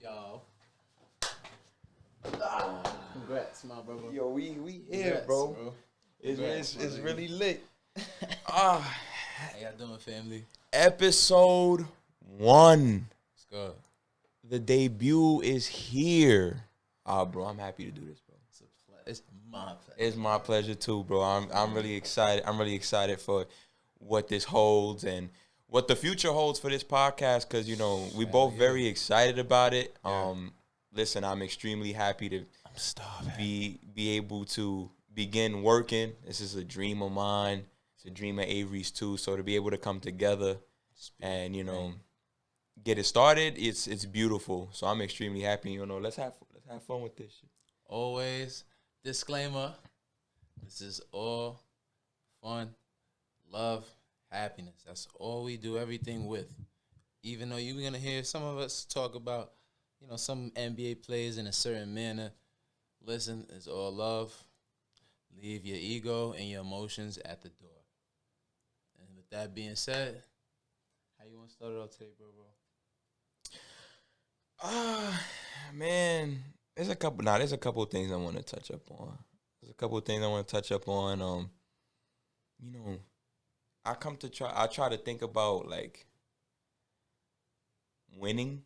Yo. Congrats, my brother. Yo, we here, Congrats, bro. Congrats, It's my really nigga. lit. How y'all doing, family? Episode 1. Let's go. The debut is here. Bro, I'm happy to do this, bro. It's my pleasure. It's my pleasure too, bro. I'm really excited. I'm really excited for what this holds and what the future holds for this podcast, because we both very excited about it. Yeah. Listen, I'm extremely happy to I'm starving. be able to begin working. This is a dream of mine. It's a dream of Avery's too. So to be able to come together and get it started, it's beautiful. So I'm extremely happy. Let's have fun with this shit. Always, disclaimer, this is all fun, love, happiness. That's all we do everything with. Even though you're going to hear some of us talk about, some NBA players in a certain manner, listen, it's all love. Leave your ego and your emotions at the door. And with that being said, how you want to start it off today, bro? Man, there's a couple of things I want to touch up on. I try to think about like winning.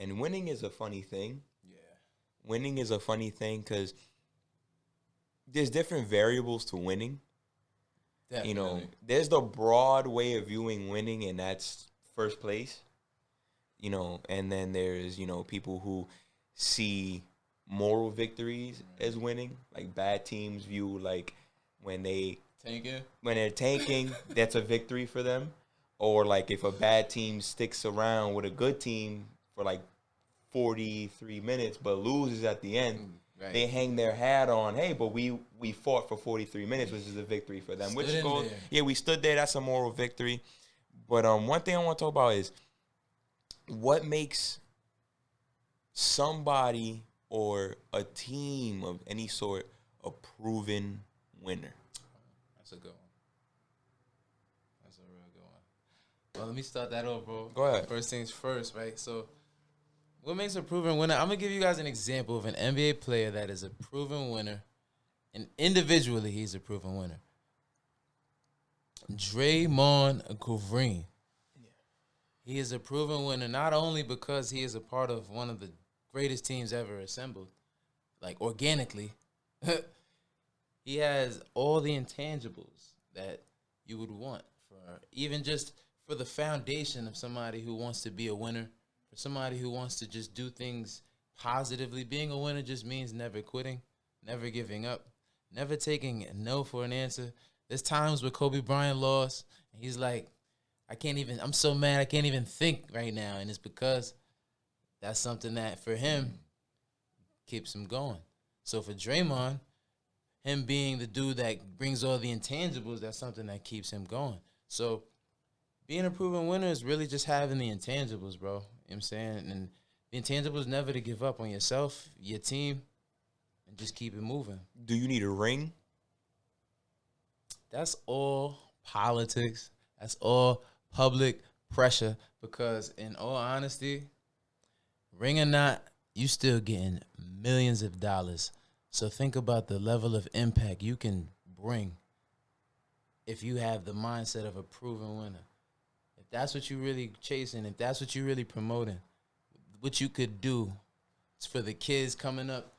And winning is a funny thing. Yeah. Winning is a funny thing because there's different variables to winning. Definitely. There's the broad way of viewing winning, and that's first place. And then there's, people who see moral victories as winning. Like bad teams view like when they're tanking, that's a victory for them. Or like if a bad team sticks around with a good team for like 43 minutes but loses at the end, right. They hang their hat on, hey, but we fought for 43 minutes, which is a victory for them. We stood there. That's a moral victory. But one thing I want to talk about is what makes somebody or a team of any sort a proven winner. That's a good one. That's a real good one. Well, let me start that off, bro. Go ahead. First things first, right? So, what makes a proven winner? I'm going to give you guys an example of an NBA player that is a proven winner. And individually, he's a proven winner. Draymond Green. Yeah. He is a proven winner not only because he is a part of one of the greatest teams ever assembled, like organically. He has all the intangibles that you would want for even just for the foundation of somebody who wants to be a winner. For somebody who wants to just do things positively, being a winner just means never quitting, never giving up, never taking no for an answer. There's times where Bryan lost, and he's like, I'm so mad I can't even think right now. And it's because that's something that, for him, keeps him going. So for Draymond, him being the dude that brings all the intangibles, that's something that keeps him going. So being a proven winner is really just having the intangibles, bro. You know what I'm saying? And the intangibles never to give up on yourself, your team, and just keep it moving. Do you need a ring? That's all politics. That's all public pressure. Because in all honesty, ring or not, you still getting millions of dollars. So think about the level of impact you can bring if you have the mindset of a proven winner. If that's what you're really chasing, if that's what you're really promoting, what you could do for the kids coming up,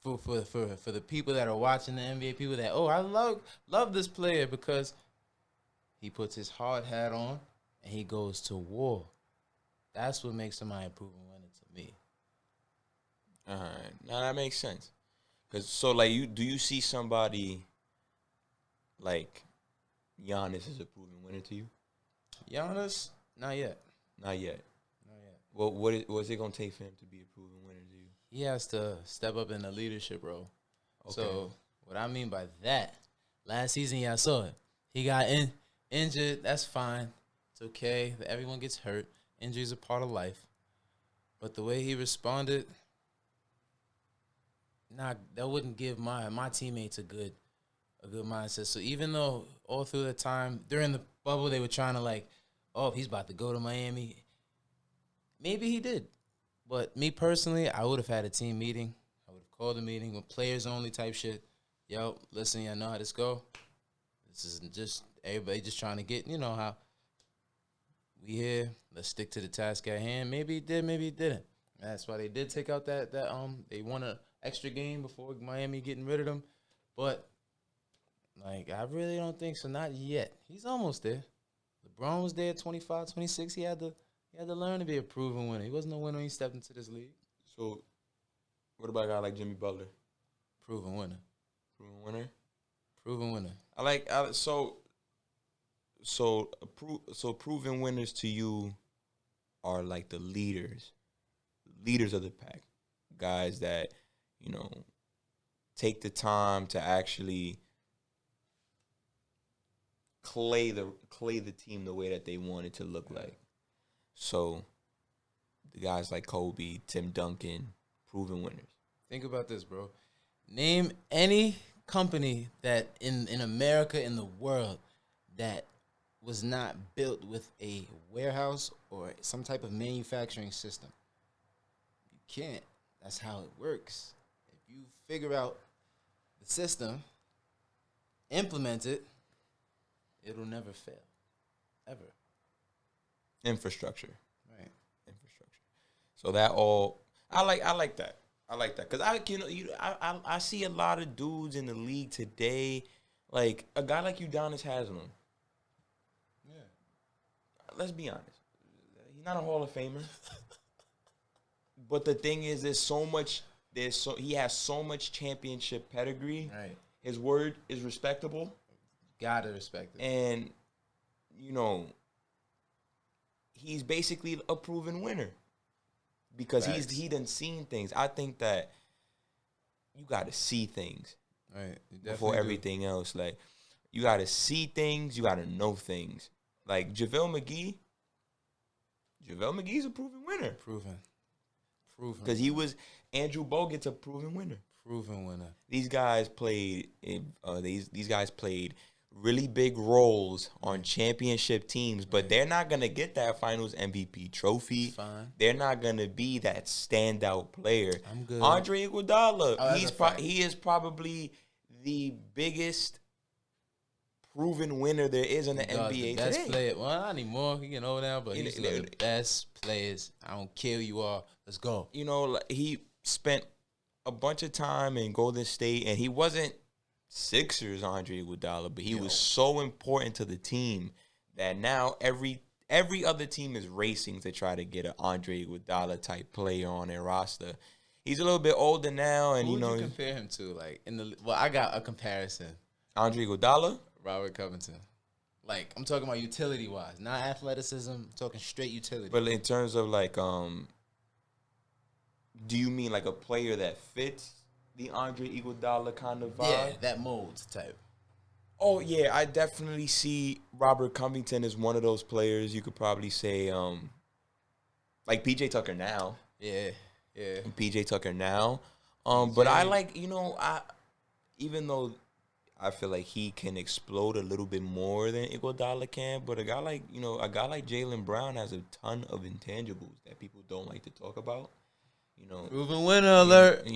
for the people that are watching the NBA, people that, I love this player because he puts his hard hat on and he goes to war. That's what makes somebody a proven winner to me. All right. Now that makes sense. Do you see somebody like Giannis as a proven winner to you? Giannis, not yet. Not yet. Well, what's it gonna take for him to be a proven winner to you? He has to step up in the leadership role. Okay. So what I mean by that, last season, I saw it. He got injured. That's fine. It's okay. Everyone gets hurt. Injuries are part of life. But the way he responded, that wouldn't give my teammates a good mindset. So even though all through the time during the bubble they were trying to if he's about to go to Miami, maybe he did. But me personally, I would have had a team meeting. I would have called a meeting with players only type shit. Yo, listen, y'all know how this go. This isn't just everybody just trying to get, you know how we here. Let's stick to the task at hand. Maybe he did, maybe he didn't. That's why they did take out that they won an extra game before Miami getting rid of them. But like I really don't think so. Not yet. He's almost there. LeBron was there 25, 26. He had to learn to be a proven winner. He wasn't a winner when he stepped into this league. So, what about a guy like Jimmy Butler? Proven winner. Proven winner. Proven winner. So proven winners to you are like the leaders of the pack, guys that take the time to actually clay the team the way that they want it to look like. So the guys like Kobe, Tim Duncan, proven winners. Think about this, bro. Name any company that in America, in the world, that was not built with a warehouse or some type of manufacturing system. You can't. That's how it works. If you figure out the system, implement it, it'll never fail. Ever. Infrastructure. Right. Infrastructure. So that all I like that. I like that. Cause I see a lot of dudes in the league today, like a guy like Udonis Haslem. Yeah. Let's be honest. He's not a Hall of Famer. But the thing is, he has so much championship pedigree. Right. His word is respectable. Gotta respect it. And he's basically a proven winner. Because he done seen things. I think that you got to see things before everything else. Like, you got to see things. You got to know things. Like, JaVale McGee's a proven winner. Proven. Because he was Andrew Bogut's a proven winner. Proven winner. These guys played really big roles on championship teams, but they're not going to get that finals MVP trophy. Fine. They're not going to be that standout player. I'm good. Andre Iguodala, he is probably the biggest proven winner there is in the NBA best today. Player. Well, not anymore. He getting old now, but he's one of the best players. I don't care who you are. Let's go. He spent a bunch of time in Golden State, and he wasn't Sixers Andre Iguodala, but he was so important to the team that now every other team is racing to try to get an Andre Iguodala type player on their roster. He's a little bit older now, and who would you compare him to? Like I got a comparison. Andre Iguodala, Robert Covington. Like, I'm talking about utility wise, not athleticism. I'm talking straight utility. But in terms of like, do you mean like a player that fits the Andre Iguodala kind of vibe? Yeah, that mold type. Oh, yeah, I definitely see Robert Covington as one of those players. You could probably say, like PJ Tucker now. Yeah. PJ Tucker now. But I like, even though I feel like he can explode a little bit more than Iguodala can, but a guy like Jaylen Brown has a ton of intangibles that people don't like to talk about. Proven winner alert.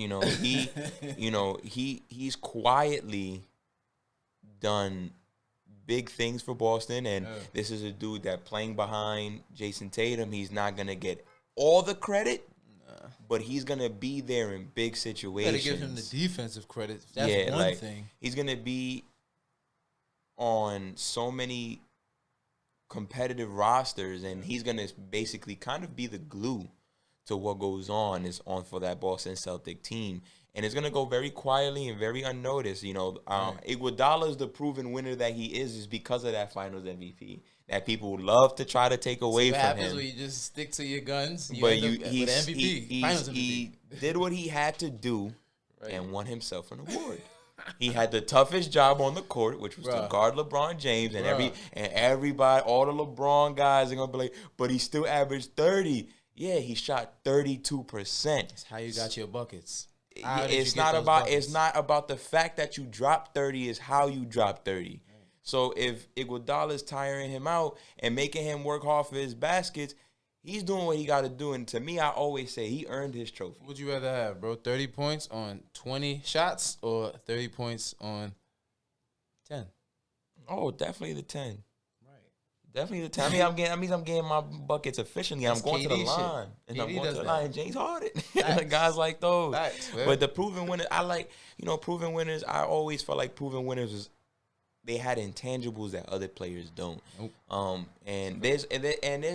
He's quietly done big things for Boston, and this is a dude that playing behind Jason Tatum, he's not gonna get all the credit, but he's gonna be there in big situations. Gotta give him the defensive credit. That's one thing. He's gonna be on so many competitive rosters, and he's gonna basically kind of be the glue to what goes on for that Boston Celtic team. And it's going to go very quietly and very unnoticed. Iguodala is the proven winner that he is because of that finals MVP that people would love to try to take away from him. What happens when you just stick to your guns? He did what he had to do and won himself an award. He had the toughest job on the court, which was to guard LeBron James, and everybody, all the LeBron guys are going to be like, but he still averaged 30. Yeah, he shot 32%. That's how you got your buckets. It's not about the fact that you dropped 30. It's how you drop 30. Right. So if Iguodala is tiring him out and making him work hard for his baskets, He's doing what he got to do, and to me, I always say he earned his trophy. What would you rather have, bro? 30 points on 20 shots or 30 points on 10? Oh, definitely the 10. Right. Definitely the 10. That means I'm getting my buckets efficiently. I'm going to the line. And I'm going to the line. James Harden. Guys like those. Facts, but the proven winners, proven winners, I always felt like proven winners was, they had intangibles that other players don't. Nope. And there's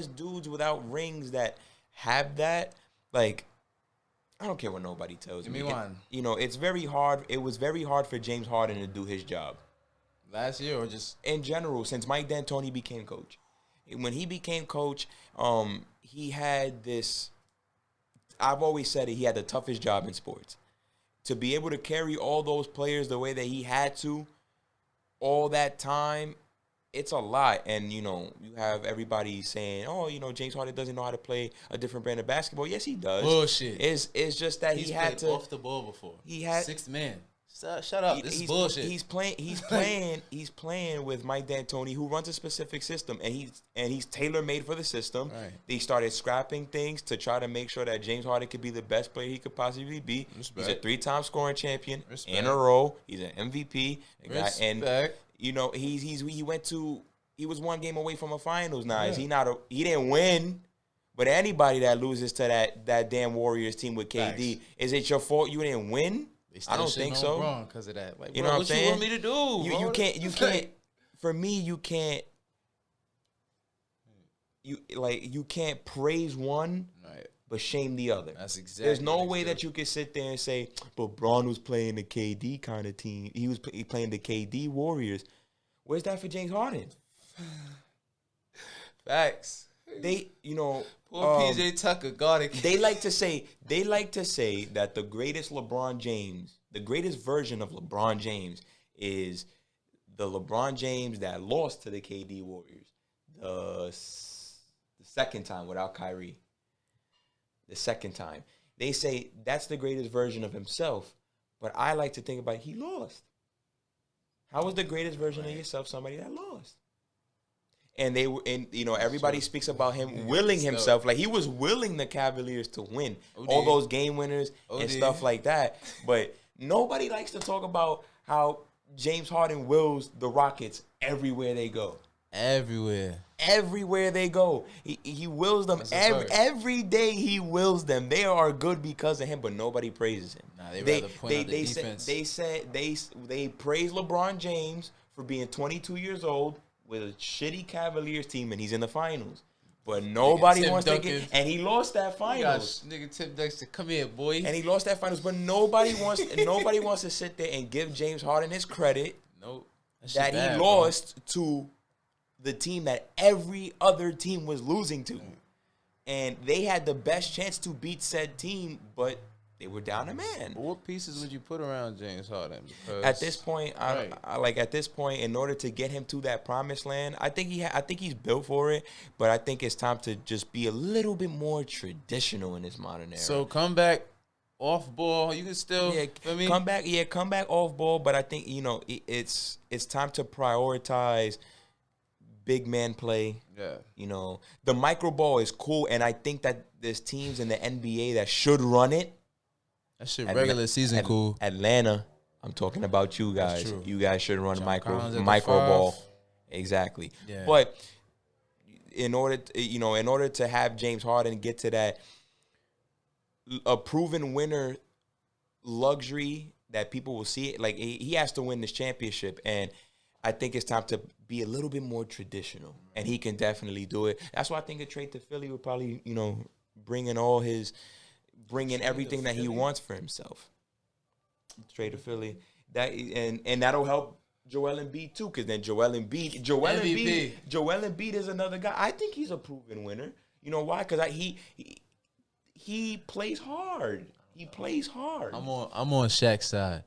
dudes without rings that have that. Like, I don't care what nobody tells me. Give me one. It's very hard. It was very hard for James Harden to do his job. Last year or just in general, since Mike D'Antoni became coach. When he became coach, he had this. I've always said it. He had the toughest job in sports. To be able to carry all those players the way that he had to, all that time, it's a lot. And you have everybody saying, "Oh, James Harden doesn't know how to play a different brand of basketball." Yes, he does. Bullshit. It's just that He's he had to off the ball before. He had sixth man. Shut up. This is bullshit. He's playing with Mike D'Antoni, who runs a specific system, and he's tailor made for the system. Right. They started scrapping things to try to make sure that James Harden could be the best player he could possibly be. Respect. He's a 3-time scoring champion Respect. in a row. He's an MVP. Respect. And he was one game away from a finals. Now he didn't win. But anybody that loses to that damn Warriors team with KD, Facts. Is it your fault you didn't win? I don't think so. Wrong because of that. Like, you know what I'm saying? You want me to do? You can't. For me, you can't. You can't praise one, right, but shame the other. That's exactly. There's no way that you could sit there and say, "But Braun was playing the KD kind of team. He was playing the KD Warriors." Where's that for James Harden? Facts. Poor PJ Tucker guarding. They like to say that the greatest LeBron James, the greatest version of LeBron James, is the LeBron James that lost to the KD Warriors the second time without Kyrie. The second time. They say that's the greatest version of himself, but I like to think about he lost. How was the greatest version of yourself somebody that lost? And everybody speaks about him willing himself. Like, he was willing the Cavaliers to win. All those game winners and stuff like that. But nobody likes to talk about how James Harden wills the Rockets everywhere they go. Everywhere they go. He wills them. Every day he wills them. They are good because of him, but nobody praises him. Nah, they defense. They praise LeBron James for being 22 years old with a shitty Cavaliers team, and he's in the finals. But nobody wants to get, and he lost that finals. Nigga Tim Dexter, come here, boy. And he lost that finals, but nobody wants to sit there and give James Harden his credit. Nope. That he lost to the team that every other team was losing to. And they had the best chance to beat said team, but they were down a man. But what pieces would you put around James Harden? Because at this point, at this point, in order to get him to that promised land, I think he's built for it. But I think it's time to just be a little bit more traditional in this modern era. So come back off ball. You can still come back off ball. But I think it's time to prioritize big man play. Yeah. The micro ball is cool, and I think that there's teams in the NBA that should run it. That shit regular season cool. Atlanta, I'm talking about you guys. You guys should run micro ball. Exactly. Yeah. But in order to have James Harden get to that a proven winner luxury that people will see it, like he has to win this championship, and I think it's time to be a little bit more traditional, and he can definitely do it. That's why I think a trade to Philly would probably, bring in everything that he wants for himself. Trade to Philly, and that'll help Joel Embiid too, because then Joel Embiid is another guy. I think he's a proven winner. You know why? Because he plays hard. He plays hard. I'm on Shaq's side.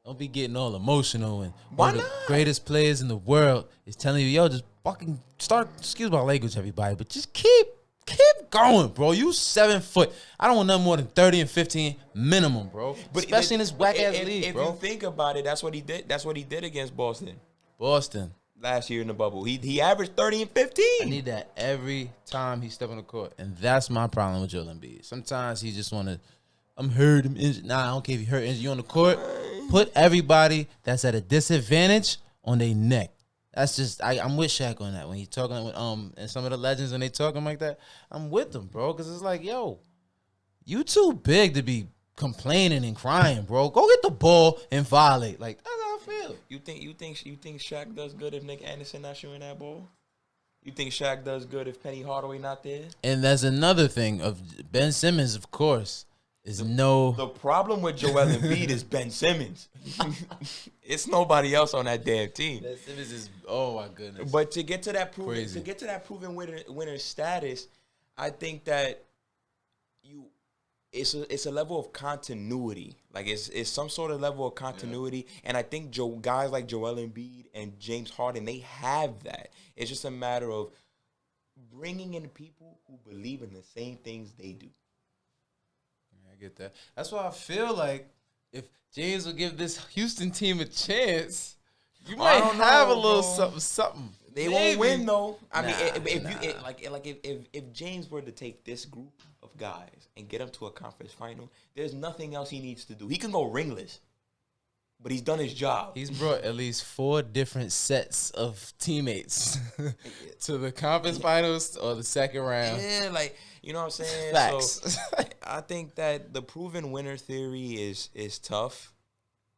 Don't be getting all emotional and Why one of the not? greatest players in the world is telling you, yo, just fucking start. Excuse my language, everybody, but just keep going, bro. You 7 foot. I don't want nothing more than 30 and 15 minimum, bro. But especially in this whack ass league, bro. If you think about it, that's what he did. That's what he did against Boston. last year in the bubble. He averaged 30 and 15. I need that every time he step on the court, and that's my problem with Joel Embiid. Sometimes he just want to, I'm hurt, I'm injured. Nah, I don't care if you hurt, injured. You on the court, put everybody that's at a disadvantage on their neck. That's just I'm with Shaq on that when he's talking with and some of the legends when they talking like that. I'm with them, bro, because it's like, yo, you too big to be complaining and crying, bro. Go get the ball and violate. Like, that's how I feel. You think Shaq does good if Nick Anderson not shooting that ball? You think Shaq does good if Penny Hardaway not there? And that's another thing of Ben Simmons, of course, is the problem with Joel Embiid is Ben Simmons. It's nobody else on that damn team. Ben Simmons is, oh my goodness. But to get to that proven winner status, I think that it's a level of continuity. Like it's some sort of level of continuity, and I think guys like Joel Embiid and James Harden, they have that. It's just a matter of bringing in people who believe in the same things they do. I get that. That's why I feel like if James will give this Houston team a chance, you might have a little something. They won't win though. I mean, if James were to take this group of guys and get them to a conference final, there's nothing else he needs to do. He can go ringless, but he's done his job. He's brought at least 4 different sets of teammates to the conference finals or the second round. Yeah, like, you know what I'm saying? Facts. So I think that the proven winner theory is tough.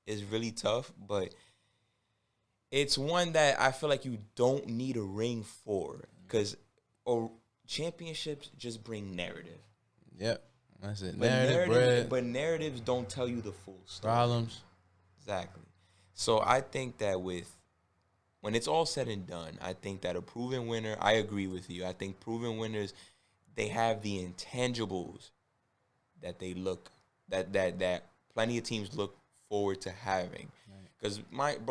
Is really tough, but it's one that I feel like you don't need a ring for, because championships just bring narrative. Yep, that's it. But narratives don't tell you the full story. Problems. Exactly. So I think that when it's all said and done, I think that a proven winner, I agree with you. I think proven winners, they have the intangibles that that plenty of teams look forward to having. Because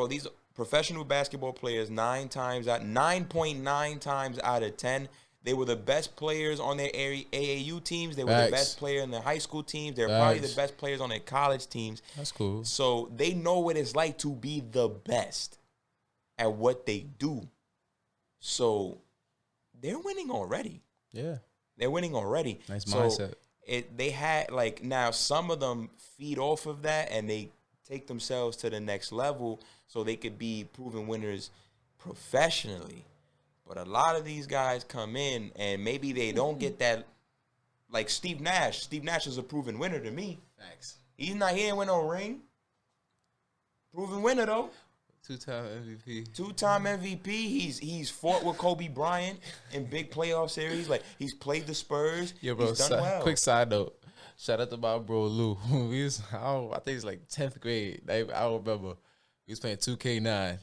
these professional basketball players, 9.9 times out of 10, they were the best players on their AAU teams. They were the best player in their high school teams. They're probably the best players on their college teams. That's cool. So they know what it's like to be the best at what they do. So they're winning already. Yeah. They're winning already. Nice mindset. They had, like, now some of them feed off of that and they take themselves to the next level so they could be proven winners professionally. But a lot of these guys come in and maybe they don't get that, like Steve Nash. Steve Nash is a proven winner to me. Thanks. He didn't win no ring. Proven winner though. 2-time MVP. 2-time MVP. He's fought with Kobe Bryant in big playoff series. Like, he's played the Spurs. Yeah, bro. He's done well. Quick side note. Shout out to my bro Lou. I think it's like 10th grade. I don't remember. We was playing 2K9.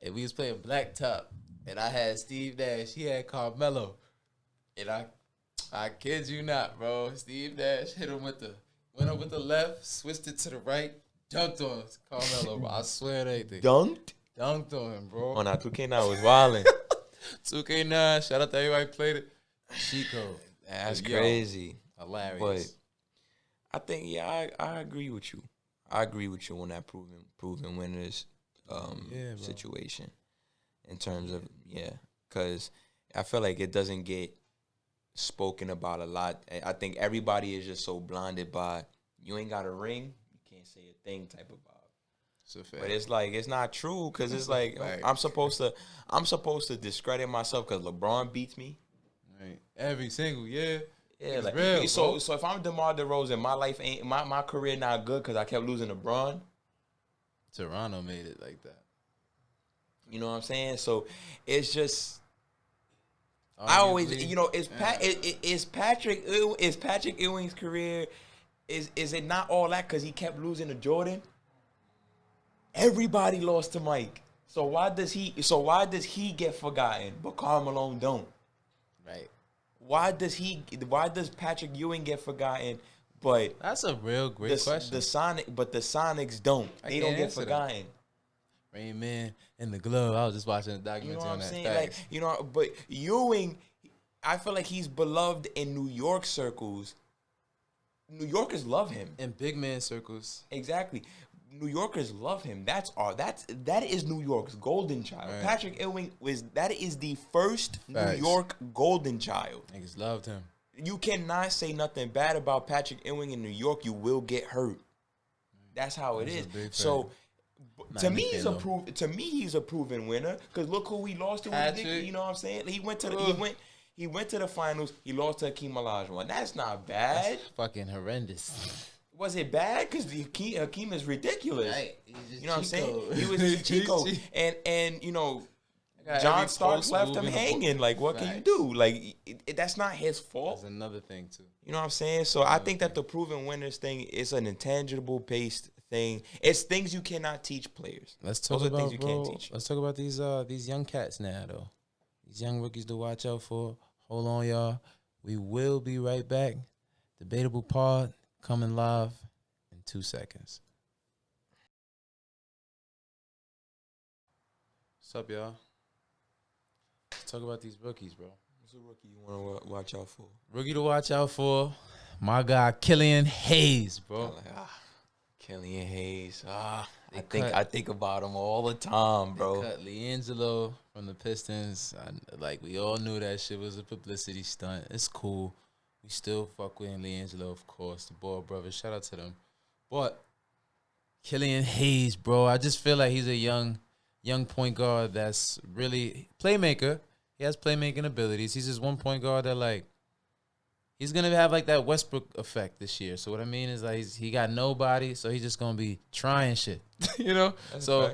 And we was playing Blacktop. And I had Steve Nash. He had Carmelo. And I kid you not, bro. Steve Nash went up with the left, switched it to the right, dunked on Carmelo, bro. I swear to anything. Dunked on him, bro. Oh, no, 2K9 was wilding. 2K9. Shout out to everybody who played it. Chico. That's crazy. Hilarious. But I think, I agree with you. I agree with you on that proven winners situation. In terms of, because I feel like it doesn't get spoken about a lot. I think everybody is just so blinded by, you ain't got a ring, you can't say a thing type of vibe. But it's like, it's not true, because it's like, I'm supposed to discredit myself because LeBron beats me. Right. Every single, yeah. Yeah, like, real, so if I'm DeMar DeRozan, my life ain't, my career not good because I kept losing to LeBron. Toronto made it like that. You know what I'm saying? So it's just, I always, is Patrick Ewing's career, is it not all that because he kept losing to Jordan? Everybody lost to Mike. So why does he get forgotten, but Karl Malone don't? Right. Why does Patrick Ewing get forgotten, but that's a real great question. The Sonics don't. They don't get forgotten. Rain Man in the glove. I was just watching a documentary on that. You know what I'm saying? Like, but Ewing, I feel like he's beloved in New York circles. New Yorkers love him. In big man circles. Exactly. New Yorkers love him. That is New York's golden child. Right. Patrick Ewing is the first Facts. New York golden child. Niggas loved him. You cannot say nothing bad about Patrick Ewing in New York. You will get hurt. That's how That's it a is. big So fact. to me, he's a proven winner. Because look who he lost to. Patrick. You know what I'm saying? He went to the finals. He lost to Hakeem Olajuwon. That's not bad. That's fucking horrendous. Was it bad? Because Hakeem is ridiculous. Right. You know what I'm saying? He was a Chico. And you know, John Starks left him hanging. Like, what can you do? Like, that's not his fault. That's another thing, too. You know what I'm saying? So I think that the proven winners thing is an intangible based thing. It's things you cannot teach players. Let's talk Those about, are things you bro, can't teach. Let's talk about these young cats now, though. These young rookies to watch out for. Hold on, y'all. We will be right back. Debatable Pod coming live in 2 seconds. What's up, y'all? Let's talk about these rookies, bro. What's a rookie you want to watch out for? Rookie to watch out for, my guy, Killian Hayes, bro. Killian Hayes. I think about him all the time, bro. They cut LiAngelo from the Pistons. We all knew that shit was a publicity stunt. It's cool. We still fuck with LiAngelo, of course. The Ball brothers. Shout out to them. But Killian Hayes, bro, I just feel like he's a young point guard that's really playmaker. He has playmaking abilities. He's just one point guard that, like, he's going to have, like, that Westbrook effect this year. So what I mean is, like, he got nobody, so he's just going to be trying shit, you know? That's so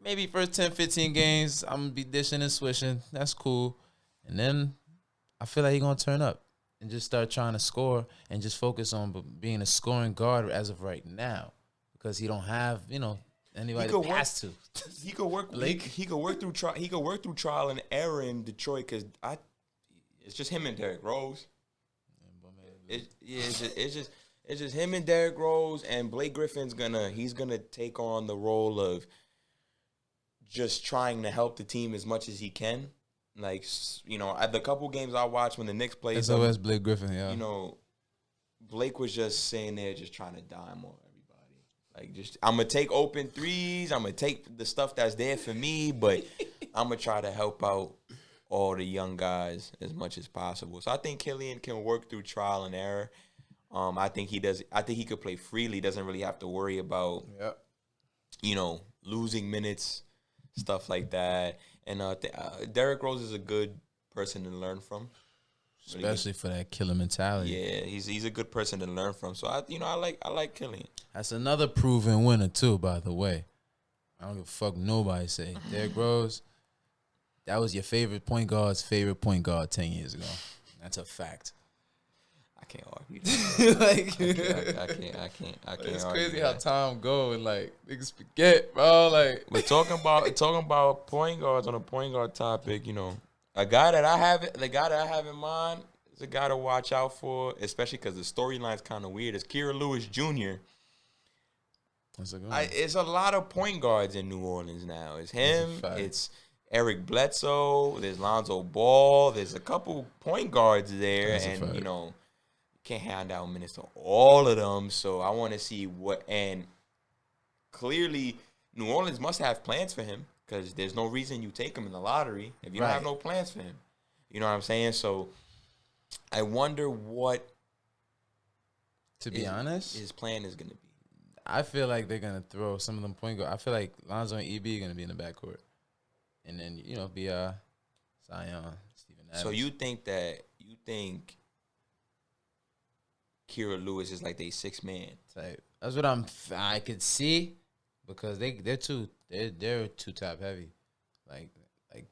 maybe first 10, 15 games, I'm going to be dishing and swishing. That's cool. And then I feel like he's going to turn up and just start trying to score and just focus on being a scoring guard as of right now because he don't have, you know, anybody to pass to. He could work. He could work through trial. He could work through trial and error in Detroit because it's just him and Derrick Rose. It's just him and Derrick Rose, and Blake Griffin's gonna take on the role of just trying to help the team as much as he can. Like, you know, at the couple games I watched when the Knicks played, It's always Blake Griffin, yeah. You know, Blake was just sitting there just trying to dime on everybody. Like, just I'm gonna take open threes, I'm gonna take the stuff that's there for me, but I'm gonna try to help out all the young guys as much as possible. So I think Killian can work through trial and error. I think he does. I think he could play freely. Doesn't really have to worry about, you know, losing minutes, stuff like that. And Derrick Rose is a good person to learn from, especially for that killer mentality. Yeah, he's a good person to learn from. So I like Killian. That's another proven winner too, by the way. I don't give a fuck nobody say. Derrick Rose, that was your favorite point guard's favorite point guard 10 years ago. That's a fact. I can't argue that. I can't It's argue crazy that. how time go and like niggas forget, bro. Like we're talking about point guards on a point guard topic. You know, the guy that I have in mind is a guy to watch out for, especially because the storyline's kind of weird. It's Kira Lewis Jr. It's a lot of point guards in New Orleans now. It's him. It's Eric Bledsoe. There's Lonzo Ball. There's a couple point guards there, and you know, can't hand out minutes to all of them. So I want to see what. And clearly, New Orleans must have plans for him because there's no reason you take him in the lottery if you don't have no plans for him. You know what I'm saying? So I wonder what. To be honest, his plan is going to be. I feel like they're gonna throw some of them point guard. I feel like Lonzo and EB are gonna be in the backcourt, and then you know be Zion, Steven Adams. So you think Kira Lewis is like they 6-man type? That's what I could see because they're too top heavy, like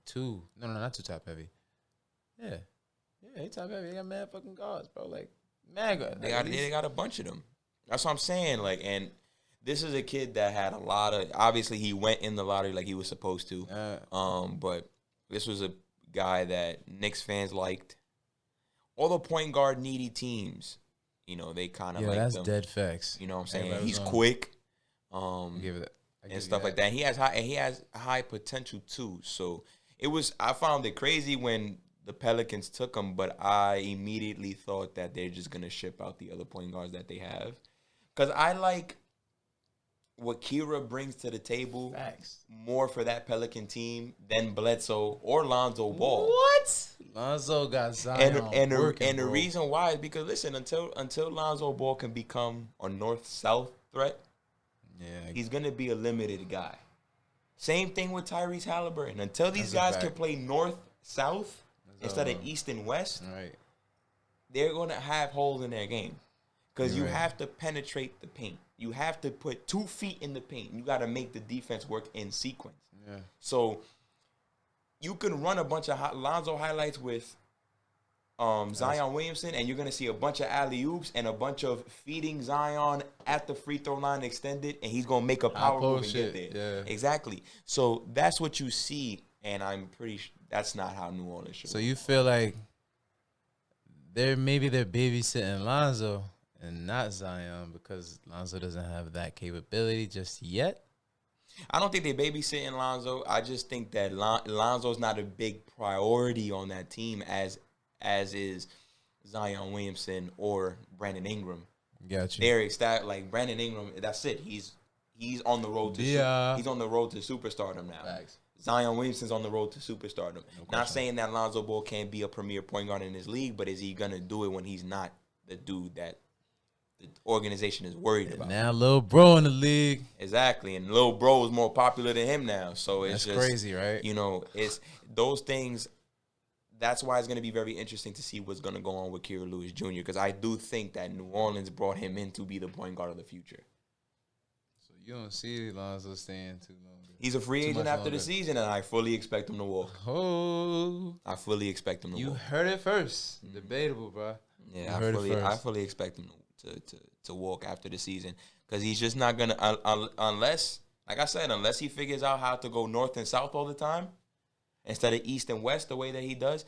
two. No, not too top heavy. Yeah, they top heavy. They got mad fucking guards, bro. Like mad guards. They got a bunch of them. That's what I'm saying. Like, and this is a kid that had a lot of. Obviously, he went in the lottery like he was supposed to. But this was a guy that Knicks fans liked. All the point guard needy teams, you know, they kind of like that's them. Dead facts. You know what I'm saying? He's quick, give it and stuff like that. And he has high potential too. So I found it crazy when the Pelicans took him, but I immediately thought that they're just gonna ship out the other point guards that they have, because I like what Kira brings to the table Facts. more for that Pelican team than Bledsoe or Lonzo Ball. What? Lonzo got Zion And working, the bro. reason why is because listen, until Lonzo Ball can become a north-south threat, he's gonna be a limited guy. Same thing with Tyrese Halliburton. Until these guys can play north-south instead of east and west, right, they're gonna have holes in their game. Because you have to penetrate the paint. You have to put 2 feet in the paint. You got to make the defense work in sequence. Yeah. So you can run a bunch of Lonzo highlights with Zion Williamson, and you're going to see a bunch of alley-oops and a bunch of feeding Zion at the free throw line extended, and he's going to make a power move and get there. Yeah. Exactly. So that's what you see, and I'm pretty sure that's not how New Orleans should. So you feel like they're babysitting Lonzo and not Zion because Lonzo doesn't have that capability just yet? I don't think they're babysitting Lonzo. I just think that Lonzo's not a big priority on that team as is Zion Williamson or Brandon Ingram. Gotcha. They're like Brandon Ingram. That's it. He's on the road to he's on the road to superstardom now. Facts. Zion Williamson's on the road to superstardom. Not saying that Lonzo Ball can't be a premier point guard in this league, but is he gonna do it when he's not the dude that the organization is worried about? Now Lil Bro in the league. Exactly. And Lil Bro is more popular than him now. So it's That's just crazy, right? You know, it's those things. That's why it's going to be very interesting to see what's going to go on with Kira Lewis Jr. Because I do think that New Orleans brought him in to be the point guard of the future. So you don't see Lonzo staying too long. He's a free agent after the season, and I fully expect him to walk. Oh. I fully expect him to walk. You heard it first. Mm-hmm. Debatable, bro. Yeah, I fully expect him to walk after the season because he's just not gonna unless, like I said, unless he figures out how to go north and south all the time instead of east and west the way that he does.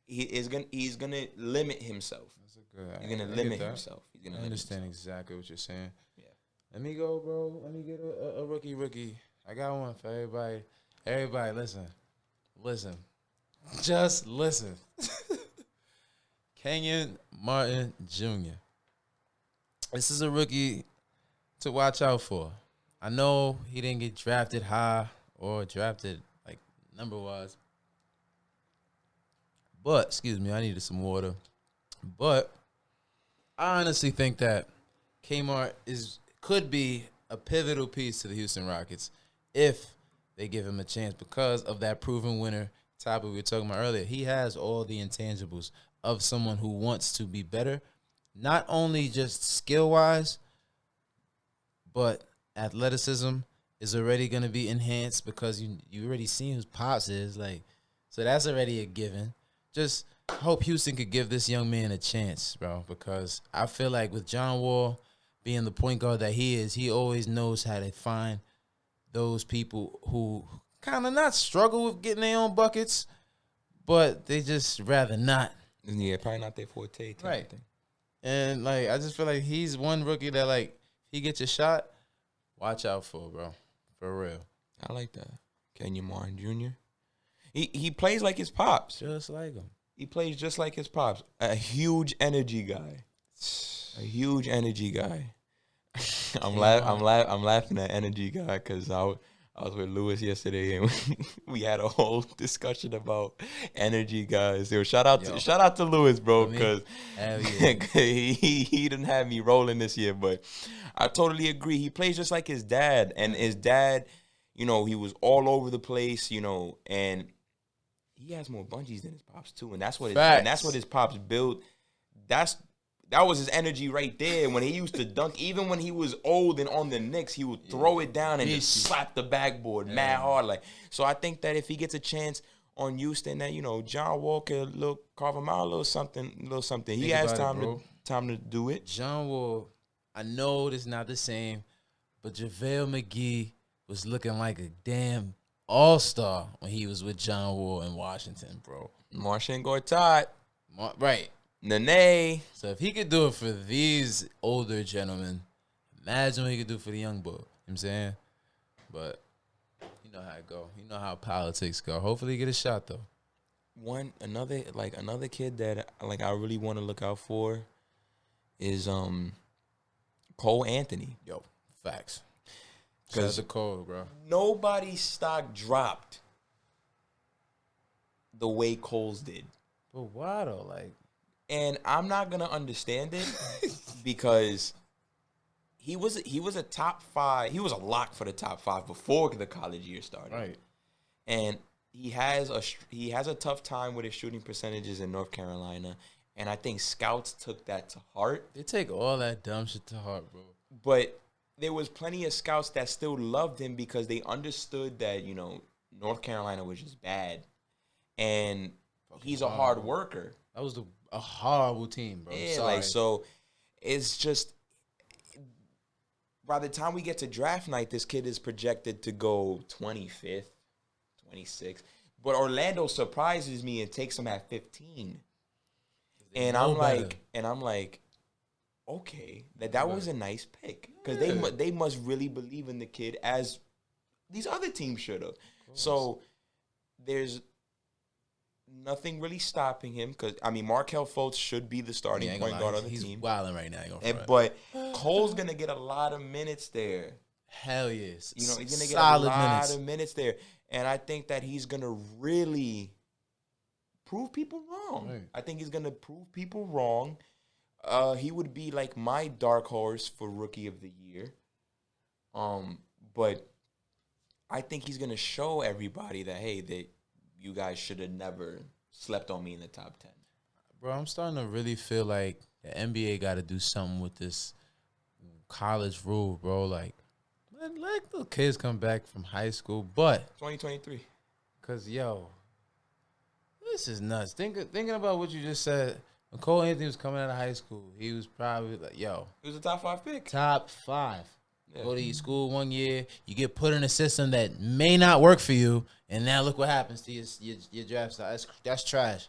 He's gonna limit himself. That's a good. He's gonna limit himself. He's gonna. I understand exactly what you're saying. Yeah. Let me go, bro. Let me get a rookie. I got one for everybody. Everybody, listen. Just listen. Kenyon Martin Jr. This is a rookie to watch out for. I know he didn't get drafted high or drafted like number-wise. But, excuse me, I needed some water. But I honestly think that Kmart could be a pivotal piece to the Houston Rockets if they give him a chance because of that proven winner topic we were talking about earlier. He has all the intangibles of someone who wants to be better, not only just skill-wise, but athleticism is already going to be enhanced because you already seen who Pops is. Like, so that's already a given. Just hope Houston could give this young man a chance, bro, because I feel like with John Wall being the point guard that he is, he always knows how to find those people who kind of not struggle with getting their own buckets, but they just rather not. Yeah, probably not their forte. Right. And, like, I just feel like he's one rookie that, like, he gets a shot, watch out for, bro. For real. I like that. Kenyon Martin Jr. He plays like his pops. Just like him. He plays just like his pops. A huge energy guy. A huge energy guy. I'm laughing at energy guy because I was with Lewis yesterday and we had a whole discussion about energy guys. So shout out to Lewis, bro, because he didn't have me rolling this year. But I totally agree. He plays just like his dad, and his dad, you know, he was all over the place, you know, and he has more bungees than his pops too, and that's what his pops built. That was his energy right there. When he used to dunk, even when he was old and on the Knicks, he would throw it down and just slap the backboard mad hard. Like, so I think that if he gets a chance on Houston, that, you know, John Wall could carve him out a little something. He has time to do it. John Wall, I know this is not the same, but JaVale McGee was looking like a damn all-star when he was with John Wall in Washington, bro. Marcin Gortat. Right. Nene. So if he could do it for these older gentlemen, imagine what he could do for the young boy. You know what I'm saying? But you know how it go. You know how politics go. Hopefully he get a shot though. Another kid that I really want to look out for is Cole Anthony. Yo, facts. Shout out Cole, bro. Nobody's stock dropped the way Cole's did. But why though? Like, and I'm not gonna understand it because he was a top 5. He was a lock for the top 5 before the college year started. Right. And he has a tough time with his shooting percentages in North Carolina, and I think scouts took that to heart. They take all that dumb shit to heart, bro. But there was plenty of scouts that still loved him because they understood that, North Carolina was just bad. And he's a hard worker. That was a horrible team, bro. Yeah, Sorry. so it's just by the time we get to draft night, this kid is projected to go 25th, 26th. But Orlando surprises me and takes him at 15. And I'm like, okay, that was a nice pick because they must really believe in the kid as these other teams should have. So there's nothing really stopping him because Markelle Fultz should be the starting point guard on the team. He's wilding right now. But Cole's gonna get a lot of minutes there. Hell yes. He's gonna get a lot of minutes there, and I think that he's gonna really prove people wrong. Right. I think he's gonna prove people wrong. He would be like my dark horse for Rookie of the Year. But I think he's gonna show everybody that that you guys should have never slept on me in the top 10. Bro, I'm starting to really feel like the NBA got to do something with this college rule, bro. Like, let the kids come back from high school, but 2023. Cause this is nuts. Thinking about what you just said. When Cole Anthony was coming out of high school, he was probably like, he was a top 5 pick. Top 5. Yeah. Go to your school 1 year, you get put in a system that may not work for you, and now look what happens to your draft stock. That's trash.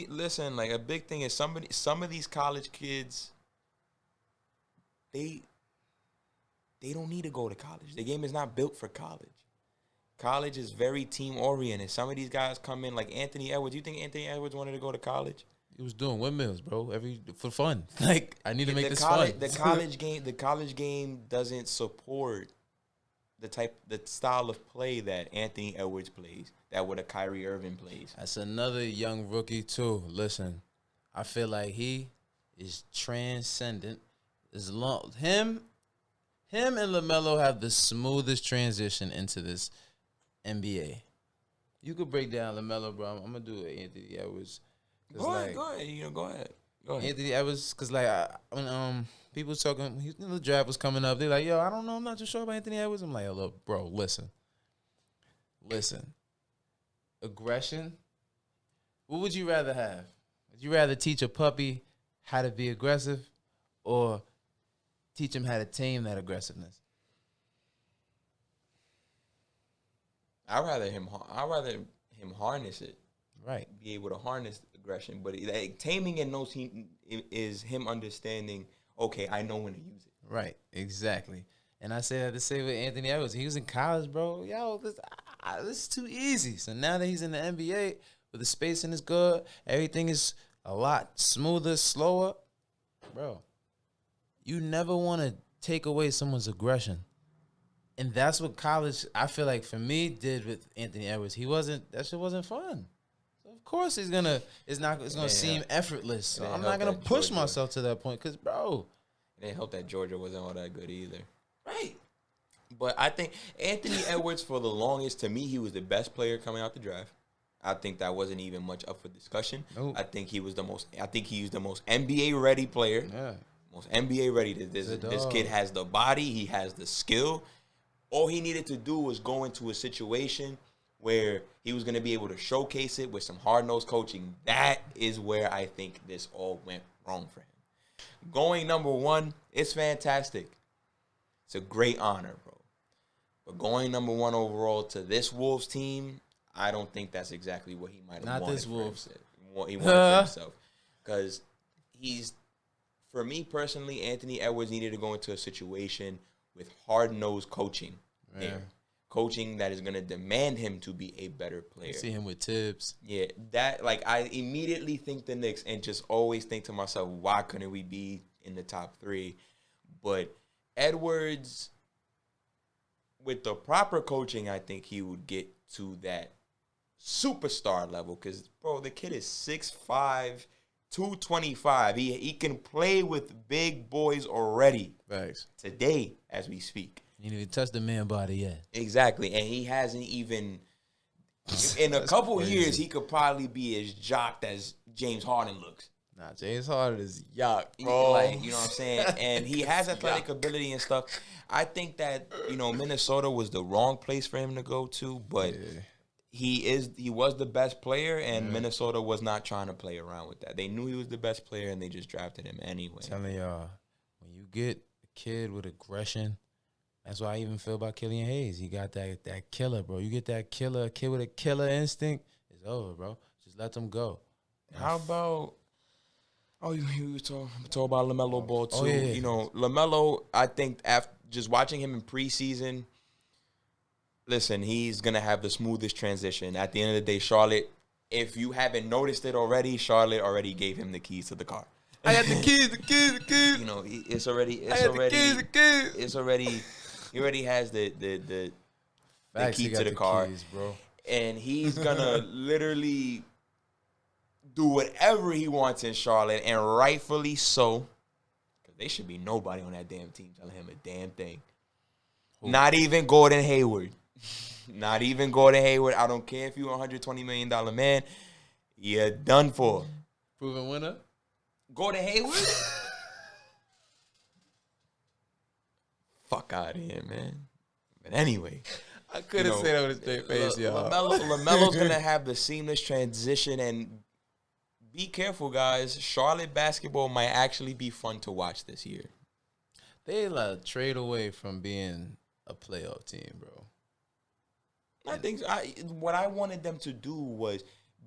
Listen, like a big thing is some of these college kids, they don't need to go to college. The game is not built for college. College is very team oriented. Some of these guys come in like Anthony Edwards. You think Anthony Edwards wanted to go to college? He was doing windmills, bro, for fun. Like, I need to make this fun. The college game doesn't support the style of play that Anthony Edwards plays, that what a Kyrie Irving plays. That's another young rookie too. Listen, I feel like he is transcendent. As long him and LaMelo have the smoothest transition into this NBA. You could break down LaMelo, bro. I'm gonna do it, Anthony Edwards. Go ahead. Anthony Edwards, because when people was talking, the draft was coming up, they're like, yo, I don't know, I'm not too sure about Anthony Edwards. I'm like, yo, look, bro, listen. Aggression. What would you rather have? Would you rather teach a puppy how to be aggressive or teach him how to tame that aggressiveness? I'd rather him harness it. Right. Be able to harness aggression. But taming and no team is him understanding, okay, I know when to use it. Right. Exactly. And I say that to say with Anthony Edwards. He was in college, bro. Yo, this is too easy. So now that he's in the NBA, where the spacing is good, everything is a lot smoother, slower. Bro, you never want to take away someone's aggression. And that's what college, I feel like, for me, did with Anthony Edwards. That shit wasn't fun. Of course it's gonna seem effortless. So I'm not gonna push myself to that point because, bro, it didn't help that Georgia wasn't all that good either. Right. But I think Anthony Edwards, for the longest, to me, he was the best player coming out the draft. I think that wasn't even much up for discussion. Nope. I think he was the most NBA ready player. Yeah. Most NBA ready. This kid has the body, he has the skill. All he needed to do was go into a situation where he was going to be able to showcase it with some hard-nosed coaching. That is where I think this all went wrong for him. Going number 1, it's fantastic. It's a great honor, bro. But going number 1 overall to this Wolves team, I don't think that's exactly what he might have wanted. Not this Wolves. He wanted for himself. Because for me personally, Anthony Edwards needed to go into a situation with hard-nosed coaching there. Coaching that is going to demand him to be a better player. See him with Tibbs. Yeah, I immediately think the Knicks and just always think to myself, why couldn't we be in the top 3? But Edwards, with the proper coaching, I think he would get to that superstar level. Because, bro, the kid is 6'5", 225. He can play with big boys already. Thanks. Today, as we speak. You didn't even touch the man body yet. Exactly. And he hasn't even... In a couple crazy. years, he could probably be as jocked as James Harden looks. Nah, James Harden is yuck, bro. Like, you know what I'm saying? And he has athletic ability and stuff. I think that, Minnesota was the wrong place for him to go to, but he was the best player, and Minnesota was not trying to play around with that. They knew he was the best player, and they just drafted him anyway. I'm telling y'all, when you get a kid with aggression, that's why I even feel about Killian Hayes. He got that killer, bro. You get that killer, kid with a killer instinct, it's over, bro. Just let them go. How about... Oh, you were talking about LaMelo Ball, too. Oh, yeah. LaMelo, I think after just watching him in preseason, listen, he's going to have the smoothest transition. At the end of the day, Charlotte, if you haven't noticed it already, Charlotte already gave him the keys to the car. I got the keys. He already has the key to the car. Keys, bro. And he's going to literally... do whatever he wants in Charlotte, and rightfully so, because they should be nobody on that damn team telling him a damn thing. Ooh. Not even Gordon Hayward. Not even Gordon Hayward. I don't care if you're a $120 million man. You're done for. Proven winner? Gordon Hayward? Fuck out of here, man. But anyway. I couldn't say that with a straight face, y'all. LaMelo's going to have the seamless transition, and be careful, guys. Charlotte basketball might actually be fun to watch this year. They trade away from being a playoff team, bro. I think what I wanted them to do was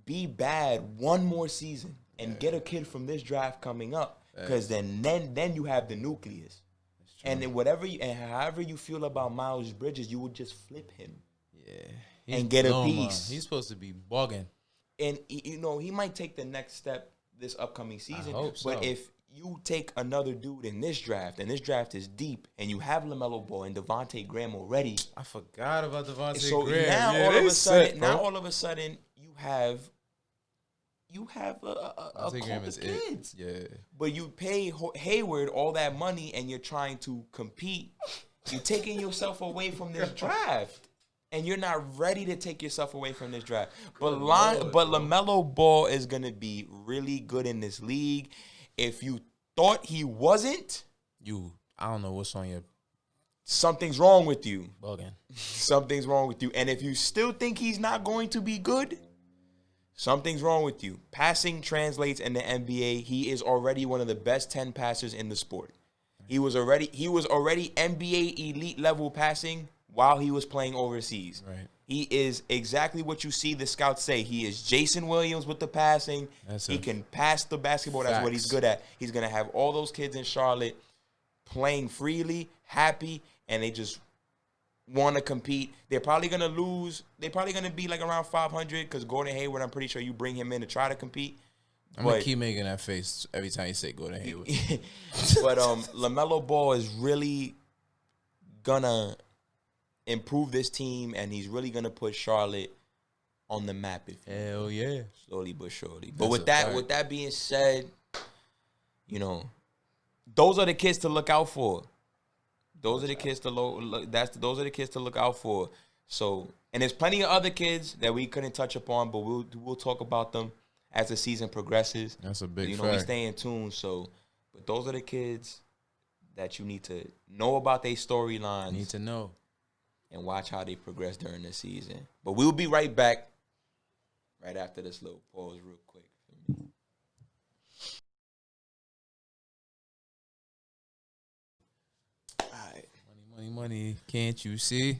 be bad one more season and get a kid from this draft coming up, because then you have the nucleus. And then however you feel about Miles Bridges, you would just flip him. Yeah, and get a piece. He's supposed to be bugging. And, he might take the next step this upcoming season. I hope so. But if you take another dude in this draft, and this draft is deep, and you have LaMelo Ball and Devontae Graham already. I forgot about Devontae Graham. So now all of a sudden, you have a couple of kids. Yeah. But you pay Hayward all that money, and you're trying to compete. You're taking yourself away from this draft. And you're not ready to take yourself away from this draft. But LaMelo Ball is going to be really good in this league. If you thought he wasn't, I don't know what's on your... Something's wrong with you. Bugging. Something's wrong with you. And if you still think he's not going to be good, something's wrong with you. Passing translates in the NBA. He is already one of the best 10 passers in the sport. He was already NBA elite level passing while he was playing overseas. Right. He is exactly what you see the scouts say. He is Jason Williams with the passing. He can pass the basketball. That's what he's good at. He's going to have all those kids in Charlotte playing freely, happy, and they just want to compete. They're probably going to lose. They're probably going to be like around 500 because Gordon Hayward, I'm pretty sure you bring him in to try to compete. I'm going to keep making that face every time you say Gordon Hayward. But LaMelo Ball is really going to improve this team, and he's really going to put Charlotte on the map. Hell yeah. Slowly but surely. But with that being said, those are the kids to look out for. Those are the kids to look out for. So, and there's plenty of other kids that we couldn't touch upon, but we'll talk about them as the season progresses. That's a big fact. We stay in tune. So, but those are the kids that you need to know about their storylines. Need to know. And watch how they progress during the season. But we'll be right back right after this little pause real quick for me. All right. Money, can't you see?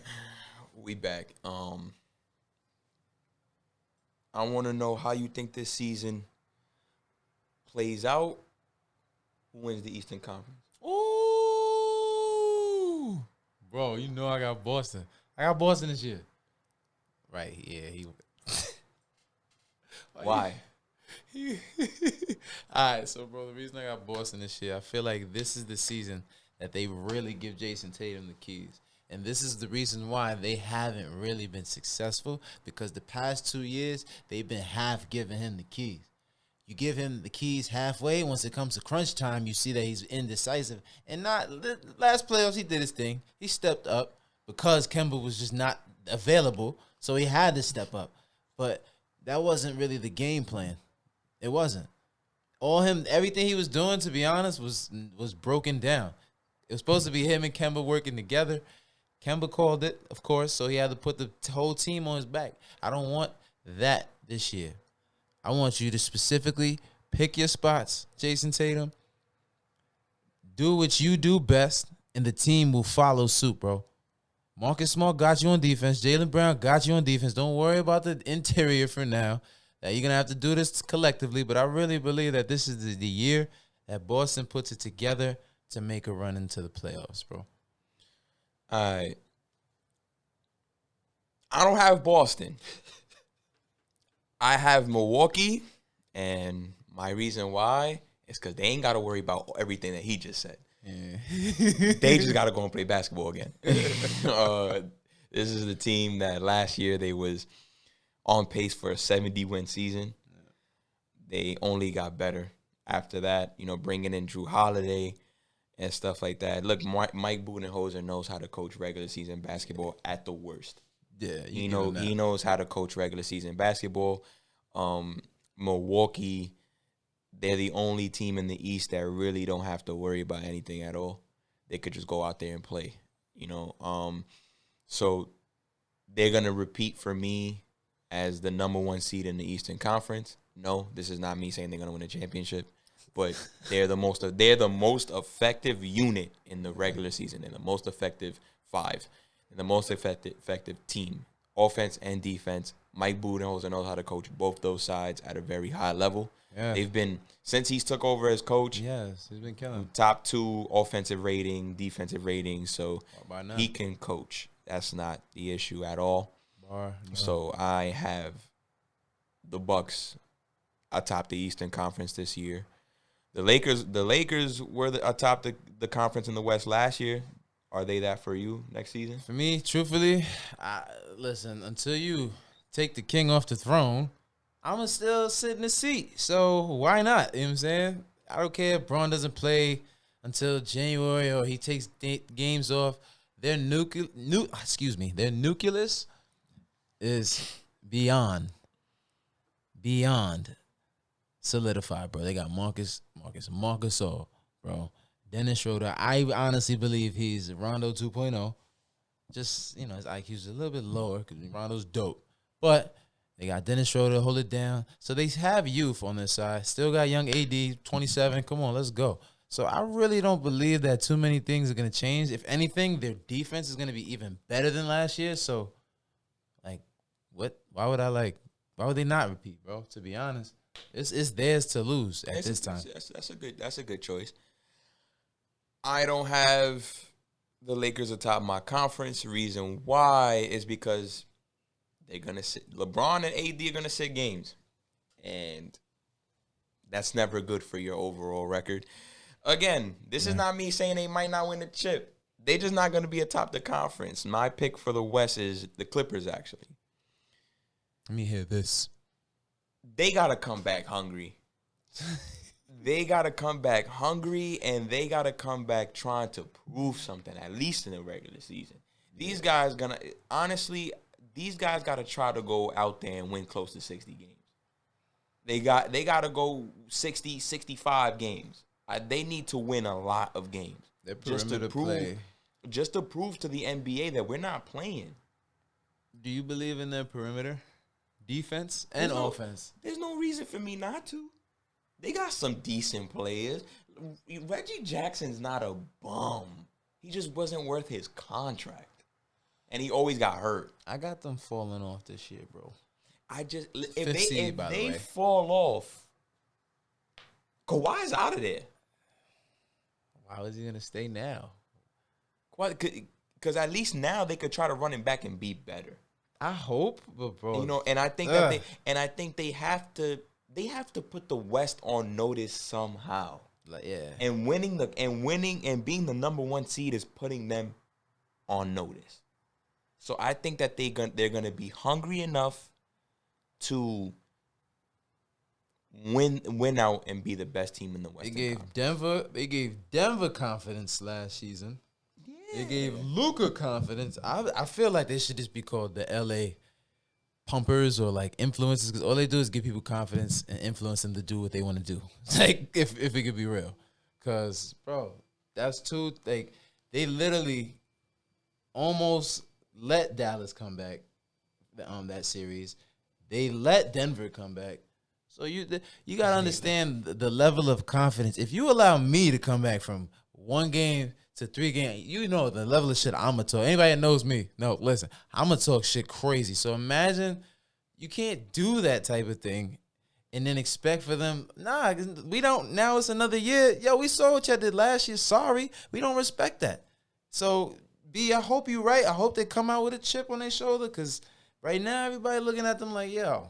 We back. I want to know how you think this season plays out. Who wins the Eastern Conference? Ooh. Bro, I got Boston. I got Boston this year. Right, yeah. Why? All right, so, bro, the reason I got Boston this year, I feel like this is the season that they really give Jason Tatum the keys. And this is the reason why they haven't really been successful, because the past 2 years, they've been half giving him the keys. You give him the keys halfway. Once it comes to crunch time, you see that he's indecisive. And not last playoffs, he did his thing. He stepped up because Kemba was just not available, so he had to step up. But that wasn't really the game plan. It wasn't. Everything he was doing, to be honest, was broken down. It was supposed to be him and Kemba working together. Kemba called it, of course, so he had to put the whole team on his back. I don't want that this year. I want you to specifically pick your spots, Jason Tatum. Do what you do best, and the team will follow suit, bro. Marcus Smart got you on defense. Jaylen Brown got you on defense. Don't worry about the interior for now. You're going to have to do this collectively, but I really believe that this is the year that Boston puts it together to make a run into the playoffs, bro. I don't have Boston. I have Milwaukee, and my reason why is because they ain't got to worry about everything that he just said. Yeah. They just got to go and play basketball again. This is the team that last year they was on pace for a 70-win season. They only got better after that, bringing in Drew Holiday and stuff like that. Look, Mike Budenholzer knows how to coach regular season basketball at the worst. Yeah, he knows how to coach regular season basketball. Milwaukee, they're the only team in the East that really don't have to worry about anything at all. They could just go out there and play, So they're going to repeat for me as the number 1 seed in the Eastern Conference. No, this is not me saying they're going to win a championship, but they're the most effective unit in the regular season. They're the most effective 5. And the most effective team, offense and defense. Mike Budenholzer knows how to coach both those sides at a very high level. Yeah. They've been, since he's took over as coach, yes, he's been killing. Top 2 offensive rating, defensive rating, so he can coach. That's not the issue at all. So I have the Bucks atop the Eastern Conference this year. The Lakers were atop the conference in the West last year. Are they that for you next season? For me, truthfully, listen, until you take the king off the throne, I'm going to still sit in the seat. So why not? You know what I'm saying? I don't care if Braun doesn't play until January or he takes games off. Their nucleus is beyond solidified, bro. They got Marcus Gasol, bro. Dennis Schroeder, I honestly believe he's Rondo 2.0. Just, his IQ's a little bit lower because Rondo's dope. But they got Dennis Schroeder to hold it down. So they have youth on their side. Still got young AD, 27. Come on, let's go. So I really don't believe that too many things are going to change. If anything, their defense is going to be even better than last year. So, what? Why would they not repeat, bro? To be honest, it's theirs to lose at this time. That's a good choice. I don't have the Lakers atop my conference. Reason why is because they're gonna sit. LeBron and AD are gonna sit games, and that's never good for your overall record. Again, this is not me saying they might not win the chip. They're just not gonna be atop the conference. My pick for the West is the Clippers. Actually, let me hear this. They gotta come back hungry. They got to come back hungry, and they got to come back trying to prove something, at least in the regular season. These guys got to try to go out there and win close to 60 games. They got to go 60, 65 games. They need to win a lot of games. Just to prove to the NBA that we're not playing. Do you believe in their perimeter defense and offense? There's no reason for me not to. They got some decent players. Reggie Jackson's not a bum. He just wasn't worth his contract. And he always got hurt. I got them falling off this year, bro. If they fall off, Kawhi's out of there. Why was he going to stay now? Because at least now they could try to run him back and be better. I hope, but bro. And I think they have to put the West on notice somehow. Yeah. And winning and being the number 1 seed is putting them on notice. So I think that they're gonna be hungry enough to win out and be the best team in the Western Conference. They gave Denver confidence last season. Yeah. They gave Luka confidence. I feel like they should just be called the LA pumpers or like influencers, because all they do is give people confidence and influence them to do what they want to do. Like if it could be real, because bro, that's two. Like they literally almost let Dallas come back. That series, they let Denver come back. So you gotta understand the level of confidence. If you allow me to come back from 1 game to 3 games, you know the level of shit I'ma talk. Anybody that knows me, no, listen, I'ma talk shit crazy. So imagine you can't do that type of thing and then expect for them. Nah, we don't. Now it's another year. Yo, we saw what y'all did last year. Sorry, we don't respect that. So B, I hope you're right. I hope they come out with a chip on their shoulder, because right now everybody looking at them like, yo,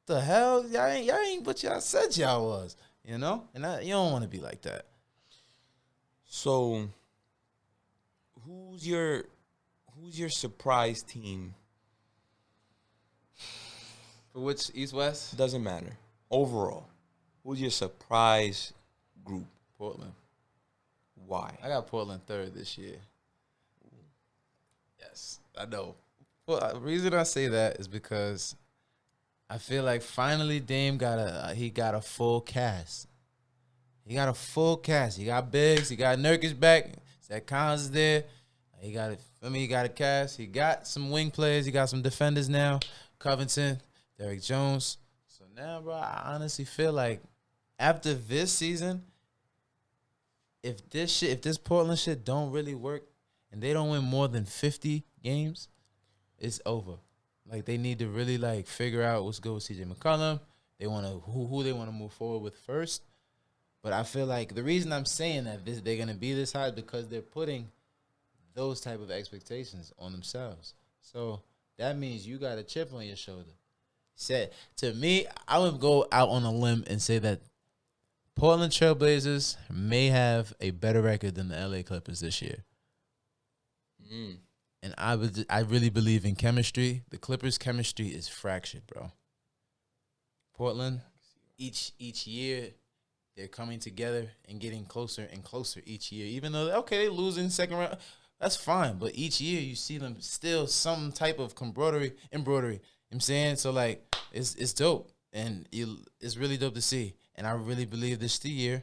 what the hell? Y'all ain't what y'all said y'all was, you know? And you don't want to be like that. So who's your surprise team? For which, East, West? Doesn't matter. Overall, who's your surprise group? Portland. Why? I got Portland 3rd this year. Yes, I know. Well, the reason I say that is because I feel like finally Dame got a full cast. He got a full cast. He got Biggs. He got Nurkic back. Zach Collins is there. He got a cast. He got some wing players. He got some defenders now. Covington, Derrick Jones. So now, bro, I honestly feel like after this season, if this Portland shit don't really work and they don't win more than 50 games, it's over. Like, they need to really, like, figure out what's good with CJ McCollum. They want to who they want to move forward with first. But I feel like the reason I'm saying that they're going to be this high is because they're putting those type of expectations on themselves. So that means you got a chip on your shoulder. To me, I would go out on a limb and say that Portland Trailblazers may have a better record than the LA Clippers this year. And I really believe in chemistry. The Clippers' chemistry is fractured, bro. Portland, each year, they're coming together and getting closer and closer each year. Even though, okay, they lose in second round, that's fine. But each year, you see them still some type of embroidery. You know what I'm saying? So, like, it's dope. And it's really dope to see. And I really believe this the year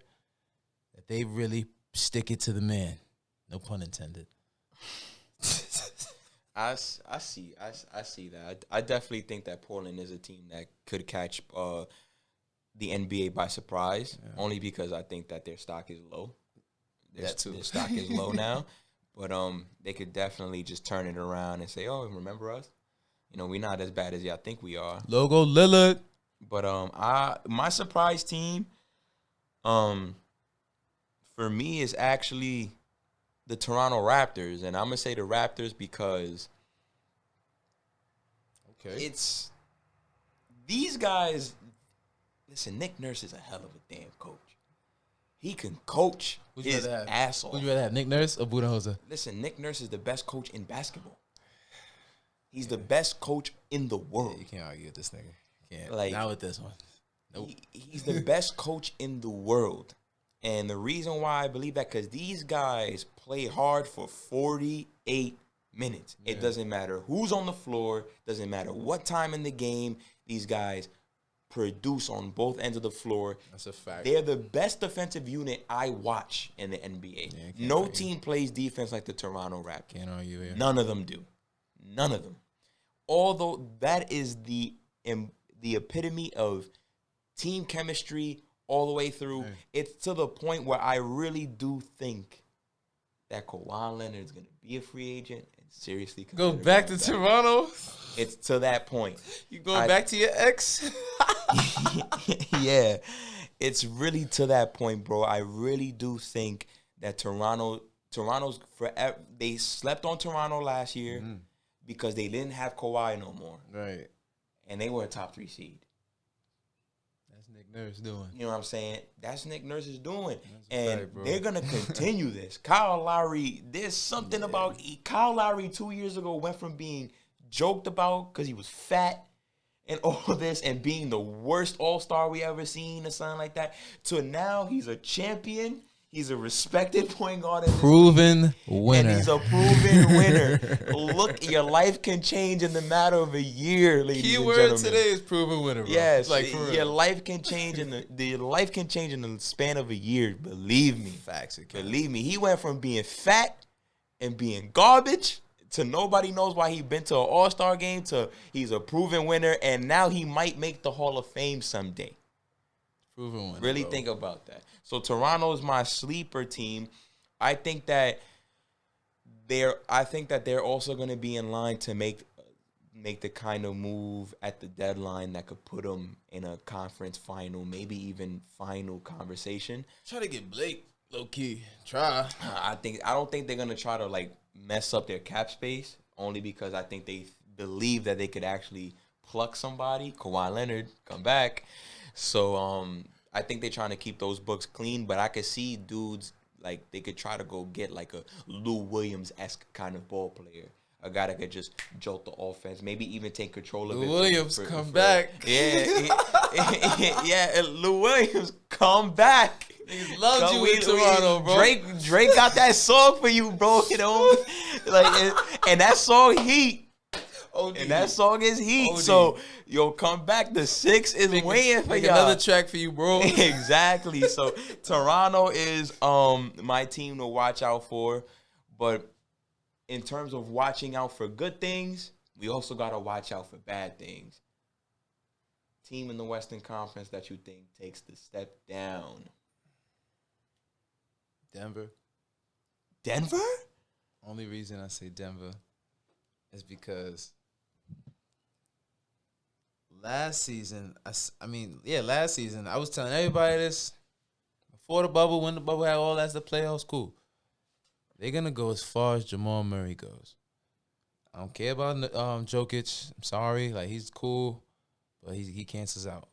that they really stick it to the man. No pun intended. I see that. I definitely think that Portland is a team that could catch the NBA by surprise, only because I think that their stock is low. Their stock is low now, but they could definitely just turn it around and say, "Oh, remember us? You know, we're not as bad as y'all think we are." Logo Lillard. But my surprise team, for me, is actually the Toronto Raptors, and I'm gonna say the Raptors because it's these guys. Listen, Nick Nurse is a hell of a damn coach. He can coach his ass off. Who'd you rather have, Nick Nurse or Budenholzer? Listen, Nick Nurse is the best coach in basketball. He's the best coach in the world. Yeah, you can't argue with this nigga. Can't. Like, not with this one. Nope. He's the best coach in the world. And the reason why I believe that, because these guys play hard for 48 minutes. Yeah. It doesn't matter who's on the floor. Doesn't matter what time in the game. These guys produce on both ends of the floor. That's a fact. They're the best defensive unit I watch in the NBA. Yeah, no team plays defense like the Toronto Raptors. Can't argue here. None of them do. None of them. Although that is the epitome of team chemistry all the way through. Right. It's to the point where I really do think that Kawhi Leonard is going to be a free agent and seriously go back to Toronto. It's to that point. You going back to your ex? Yeah, it's really to that point, bro. I really do think that Toronto's forever. They slept on Toronto last year because they didn't have Kawhi no more. Right. And they were a top 3 seed. That's Nick Nurse doing. You know what I'm saying? That's Nick Nurse is doing. That's And right, bro. they're going to continue this. Kyle Lowry, there's something about Kyle Lowry 2 years ago went from being joked about because he was fat and all this and being the worst all-star we ever seen or something like that to now he's a champion. He's a respected point guard. Proven winner. And he's a proven winner. Look, your life can change in the matter of a year, ladies and Keyword gentlemen. today is proven winner, bro. Yes, like for real. your life can change in the life can change in the span of a year. Believe me. Facts. It can. Believe me. He went from being fat and being garbage to nobody knows why he been to an All-Star game to he's a proven winner and now he might make the Hall of Fame someday. Proven winner. Really bro. think about that. So Toronto is my sleeper team. I think that they're also going to be in line to make the kind of move at the deadline that could put them in a conference final, maybe even final conversation. Try to get Blake low key. Try. I don't think they're going to try to like mess up their cap space only because I think they believe that they could actually pluck somebody. Kawhi Leonard, come back. So I think they're trying to keep those books clean, but I could see dudes like they could try to go get like a Lou Williams-esque kind of ball player. A guy that could just jolt the offense, maybe even take control of it. Lou Williams, come back. Yeah, yeah, Lou Williams, come back. Niggas loved you in Toronto, bro. Drake got that song for you, bro. You know, like, and that song heat. OD. And that song is heat. OD. So, yo, come back. The 6 is waiting for y'all. Another track for you, bro. Exactly. So, Toronto is my team to watch out for. But in terms of watching out for good things, we also got to watch out for bad things. Team in the Western Conference that you think takes the step down. Denver. Denver? Only reason I say Denver is because last season, last season, I was telling everybody this before the bubble, when the bubble had all that's the playoffs, cool. They're going to go as far as Jamal Murray goes. I don't care about Jokic. I'm sorry. Like, he's cool, but he cancels out.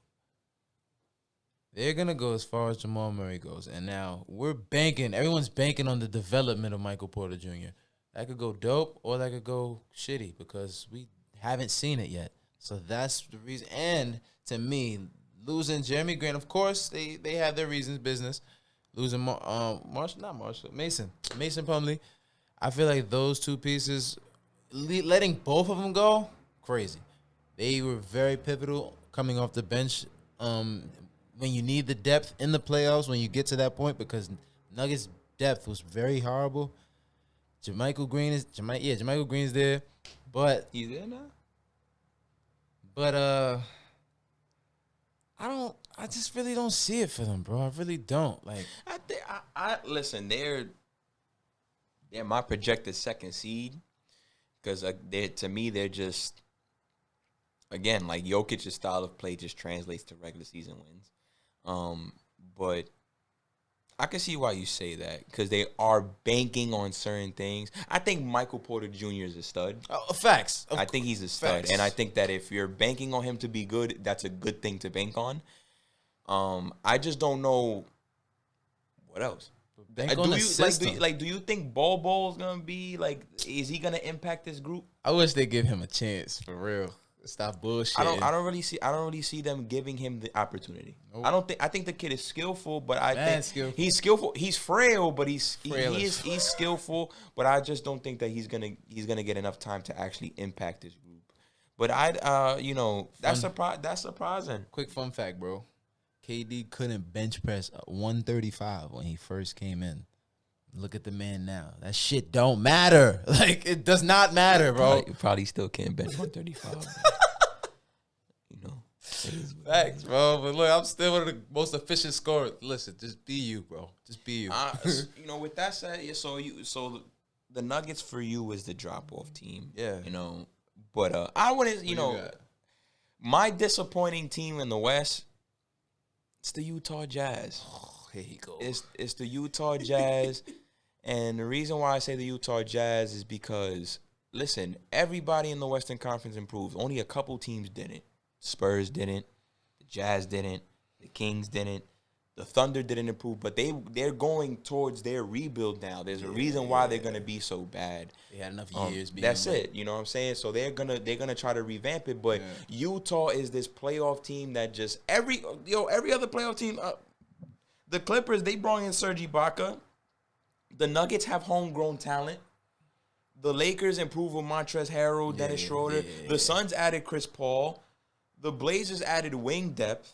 They're going to go as far as Jamal Murray goes. And now everyone's banking on the development of Michael Porter Jr. That could go dope or that could go shitty because we haven't seen it yet. So that's the reason. And to me, losing Jeremy Grant, of course, they have their reasons, business. Losing Mason Plumlee. I feel like those two pieces, letting both of them go, crazy. They were very pivotal coming off the bench when you need the depth in the playoffs, when you get to that point, because Nuggets' depth was very horrible. Jermichael Green's there, but He's there now? But I just really don't see it for them, bro. I really don't. Like, I listen. They're my projected second seed because to me they're just again like Jokic's style of play just translates to regular season wins. But I can see why you say that because they are banking on certain things. I think Michael Porter Jr. is a stud. Facts. I think he's a stud. Facts. And I think that if you're banking on him to be good, that's a good thing to bank on. I just don't know what else. Bank on the system. Do you think Bol is gonna be like? Is he gonna impact this group? I wish they give him a chance for real. Stop bullshit. I don't really see them giving him the opportunity. Nope. I think the kid is skillful, but he's skillful. He's frail, but he's skillful. But I just don't think that he's gonna get enough time to actually impact this group. But that's surprising. Quick fun fact, bro. KD couldn't bench press 135 when he first came in. Look at the man now. That shit don't matter. Like, it does not matter, bro. Probably still can't bench 135. Facts, bro. But look, I'm still one of the most efficient scorers. Listen, just be you, bro. Just be you. With that said, so the Nuggets for you is the drop-off team. Yeah. But I wouldn't, my disappointing team in the West, it's the Utah Jazz. Oh, here you go. It's the Utah Jazz. And the reason why I say the Utah Jazz is because, listen, everybody in the Western Conference improved. Only a couple teams didn't. Spurs didn't. The Jazz didn't. The Kings didn't. The Thunder didn't improve, but they're going towards their rebuild now. There's a reason why they're gonna be so bad. They had enough years. That's it. You know what I'm saying? So they're gonna try to revamp it. But Utah is this playoff team that just every other playoff team. The Clippers, they brought in Serge Ibaka. The Nuggets have homegrown talent. The Lakers improved with Montrezl Harrell, Dennis Schroeder. The Suns added Chris Paul. The Blazers added wing depth.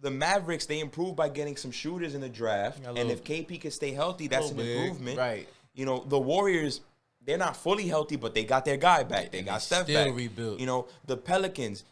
The Mavericks, they improved by getting some shooters in the draft. And if KP can stay healthy, that's an improvement. Right. You know, the Warriors, they're not fully healthy, but they got their guy back. They got Steph back. Rebuilt. You know, the Pelicans,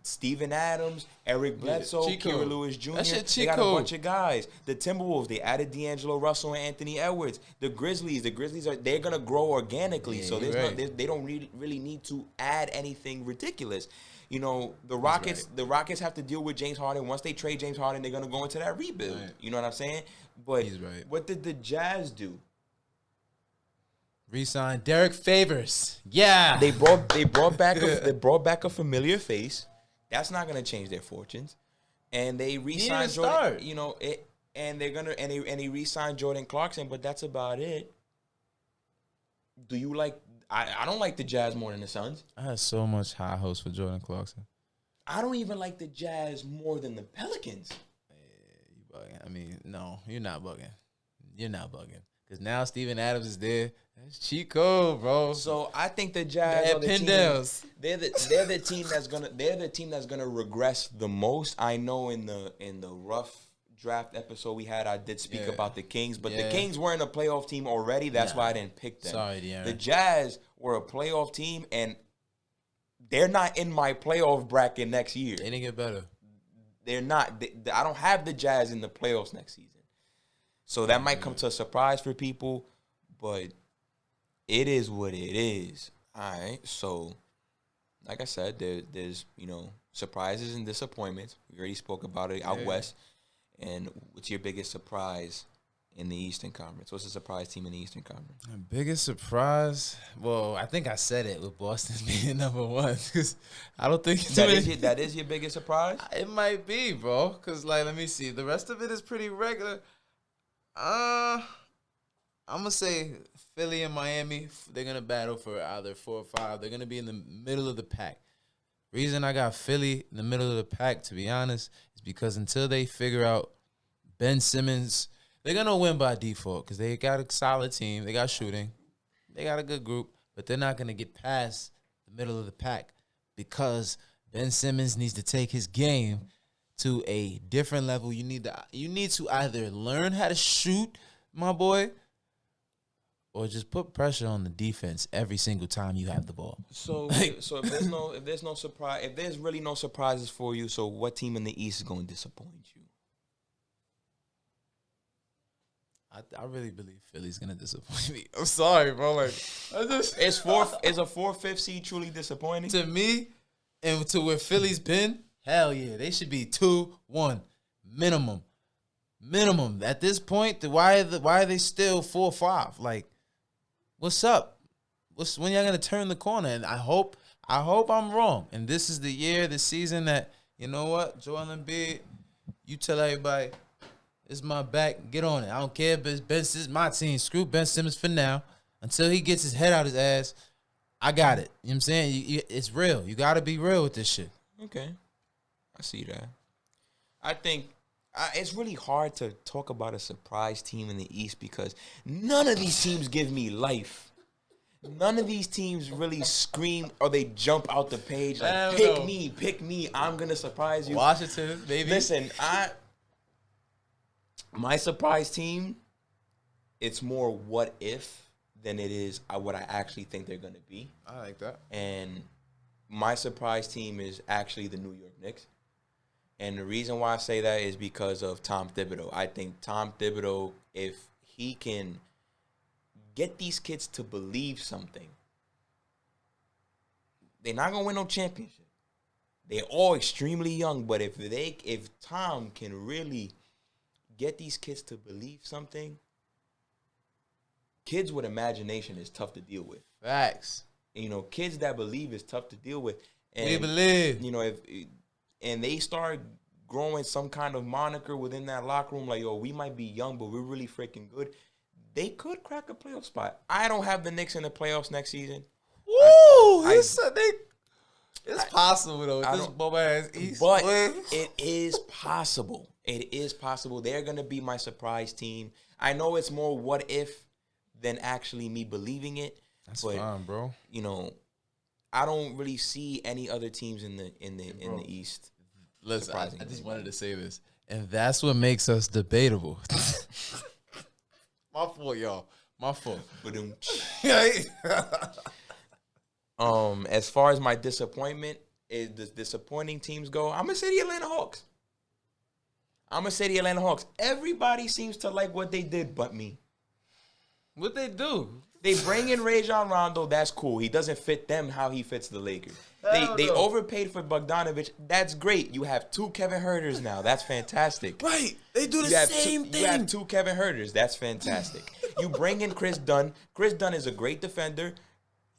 Steven Adams, Eric Bledsoe, Kira Lewis Jr. They got a bunch of guys. The Timberwolves, they added D'Angelo Russell and Anthony Edwards. The Grizzlies they're gonna grow organically, so they don't really need to add anything ridiculous. You know, the Rockets have to deal with James Harden. Once they trade James Harden, they're gonna go into that rebuild. Right. You know what I'm saying? But what did the Jazz do? Re-signed Derek Favors. Yeah. They brought back a familiar face. That's not gonna change their fortunes. And they re-signed Jordan. You know, and he re-signed Jordan Clarkson, but that's about it. Do you like I don't like the Jazz more than the Suns. I had so much high hopes for Jordan Clarkson. I don't even like the Jazz more than the Pelicans. Yeah, you bugging. I mean, no, you're not bugging. You're not bugging. Because now Steven Adams is there. That's Chico, bro. So I think the Jazz are the team. They're the team that's gonna regress the most. I know in the rough draft episode we had, I did speak about the Kings, but the Kings weren't a playoff team already. That's why I didn't pick them. Sorry, De'Aaron. The Jazz were a playoff team, and they're not in my playoff bracket next year. They didn't get better. They're not. I don't have the Jazz in the playoffs next season. So that might come to a surprise for people, but it is what it is. All right. So, like I said, there's surprises and disappointments. We already spoke about it out west. And what's your biggest surprise in the Eastern Conference? What's the surprise team in the Eastern Conference? My biggest surprise? Well, I think I said it with Boston being number one. Because I don't think that is your biggest surprise? It might be, bro. Because, let me see. The rest of it is pretty regular. I'm going to say Philly and Miami, they're going to battle for either 4 or 5. They're going to be in the middle of the pack. Reason I got Philly in the middle of the pack, to be honest, is because until they figure out Ben Simmons, they're going to win by default because they got a solid team. They got shooting. They got a good group, but they're not going to get past the middle of the pack because Ben Simmons needs to take his game to a different level. You need to either learn how to shoot, my boy, or just put pressure on the defense every single time you have the ball. So if there's really no surprises for you, so what team in the East is going to disappoint you? I really believe Philly's gonna disappoint me. I'm sorry, bro. Is a 4-5 seed truly disappointing to me? And to where Philly's been, hell yeah, they should be 2-1 minimum. At this point, why are they still 4-5? What's up? When y'all gonna turn the corner? And I hope I'm wrong. And this is the year, the season that, you know what, Joel Embiid, you tell everybody, it's my back, get on it. I don't care if this is my team. Screw Ben Simmons for now. Until he gets his head out his ass, I got it. You know what I'm saying? It's real. You got to be real with this shit. Okay. I see that. I think it's really hard to talk about a surprise team in the East because none of these teams give me life. None of these teams really scream or they jump out the page like, pick me, I'm going to surprise you. Washington, baby. Listen, my surprise team, it's more what if than it is what I actually think they're going to be. I like that. And my surprise team is actually the New York Knicks. And the reason why I say that is because of Tom Thibodeau. I think Tom Thibodeau, if he can get these kids to believe something, they're not going to win no championship. They're all extremely young, but if Tom can really get these kids to believe something, kids with imagination is tough to deal with. Facts. Kids that believe is tough to deal with. And, we believe. And they start growing some kind of moniker within that locker room, like, yo, we might be young, but we're really freaking good, they could crack a playoff spot. I don't have the Knicks in the playoffs next season. Woo! It's possible, though. This bum-ass East. But it is possible. It is possible. They're going to be my surprise team. I know it's more what if than actually me believing it. That's fine, bro. You know, I don't really see any other teams in the East. Listen, I just wanted to say this. And that's what makes us debatable. My fault, y'all. My fault. As far as my disappointment, the disappointing teams go, I'm going to say the Atlanta Hawks. Everybody seems to like what they did but me. What they do? They bring in Rajon Rondo. That's cool. He doesn't fit them how he fits the Lakers. They overpaid for Bogdanovich. That's great. You have 2 Kevin Huerters now. That's fantastic. Right. They do the same thing. You have 2 Kevin Huerters. That's fantastic. You bring in Chris Dunn. Chris Dunn is a great defender.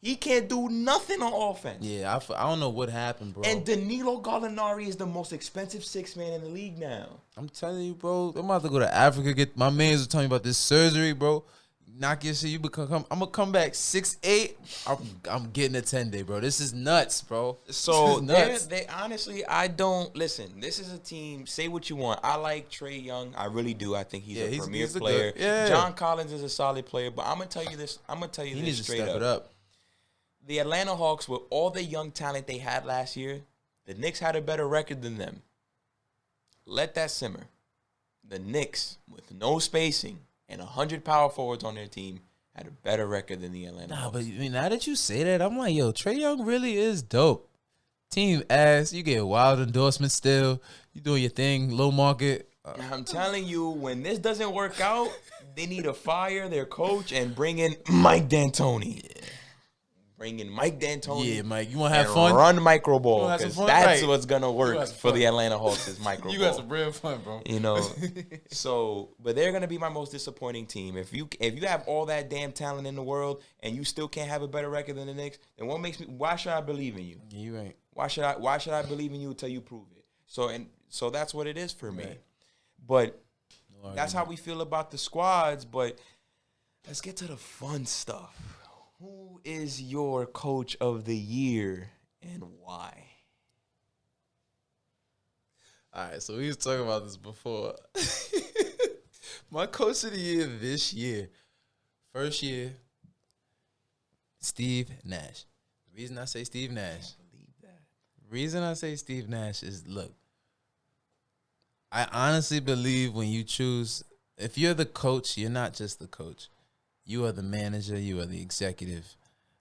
He can't do nothing on offense. Yeah, I don't know what happened, bro. And Danilo Gallinari is the most expensive 6-man in the league now. I'm telling you, bro. I'm about to go to Africa. Get my mans were telling me about this surgery, bro. Knock your shit. You become. I'm gonna come back 6'8". I'm getting a 10-day, bro. This is nuts, bro. So nuts. They honestly, I don't listen. This is a team. Say what you want. I like Trae Young. I really do. I think he's a premier player. John Collins is a solid player. But I'm gonna tell you this. He needs straight to step it up. The Atlanta Hawks, with all the young talent they had last year, the Knicks had a better record than them. Let that simmer. The Knicks, with no spacing and 100 power forwards on their team, had a better record than the Atlanta Hawks. But I mean, now that you say that, I'm like, yo, Trae Young really is dope. Team ass. You get wild endorsements still. You doing your thing, low market. I'm telling you, when this doesn't work out, they need to fire their coach and bring in Mike D'Antoni. Yeah. Bring in Mike D'Antoni. Yeah, Mike. You want to have fun? Run micro ball, because that's what's going to work for the Atlanta Hawks is micro ball. You got some real fun, bro. You know, but they're going to be my most disappointing team. If you have all that damn talent in the world and you still can't have a better record than the Knicks, then why should I believe in you? Yeah, you ain't. Why should I believe in you until you prove it? So that's what it is for me. Right. But that's how we feel about the squads. But let's get to the fun stuff. Who is your coach of the year and why? All right, so we was talking about this before. My coach of the year this year, first year, Steve Nash. The reason I say Steve Nash, is, look, I honestly believe when you choose, if you're the coach, you're not just the coach. You are the manager. You are the executive.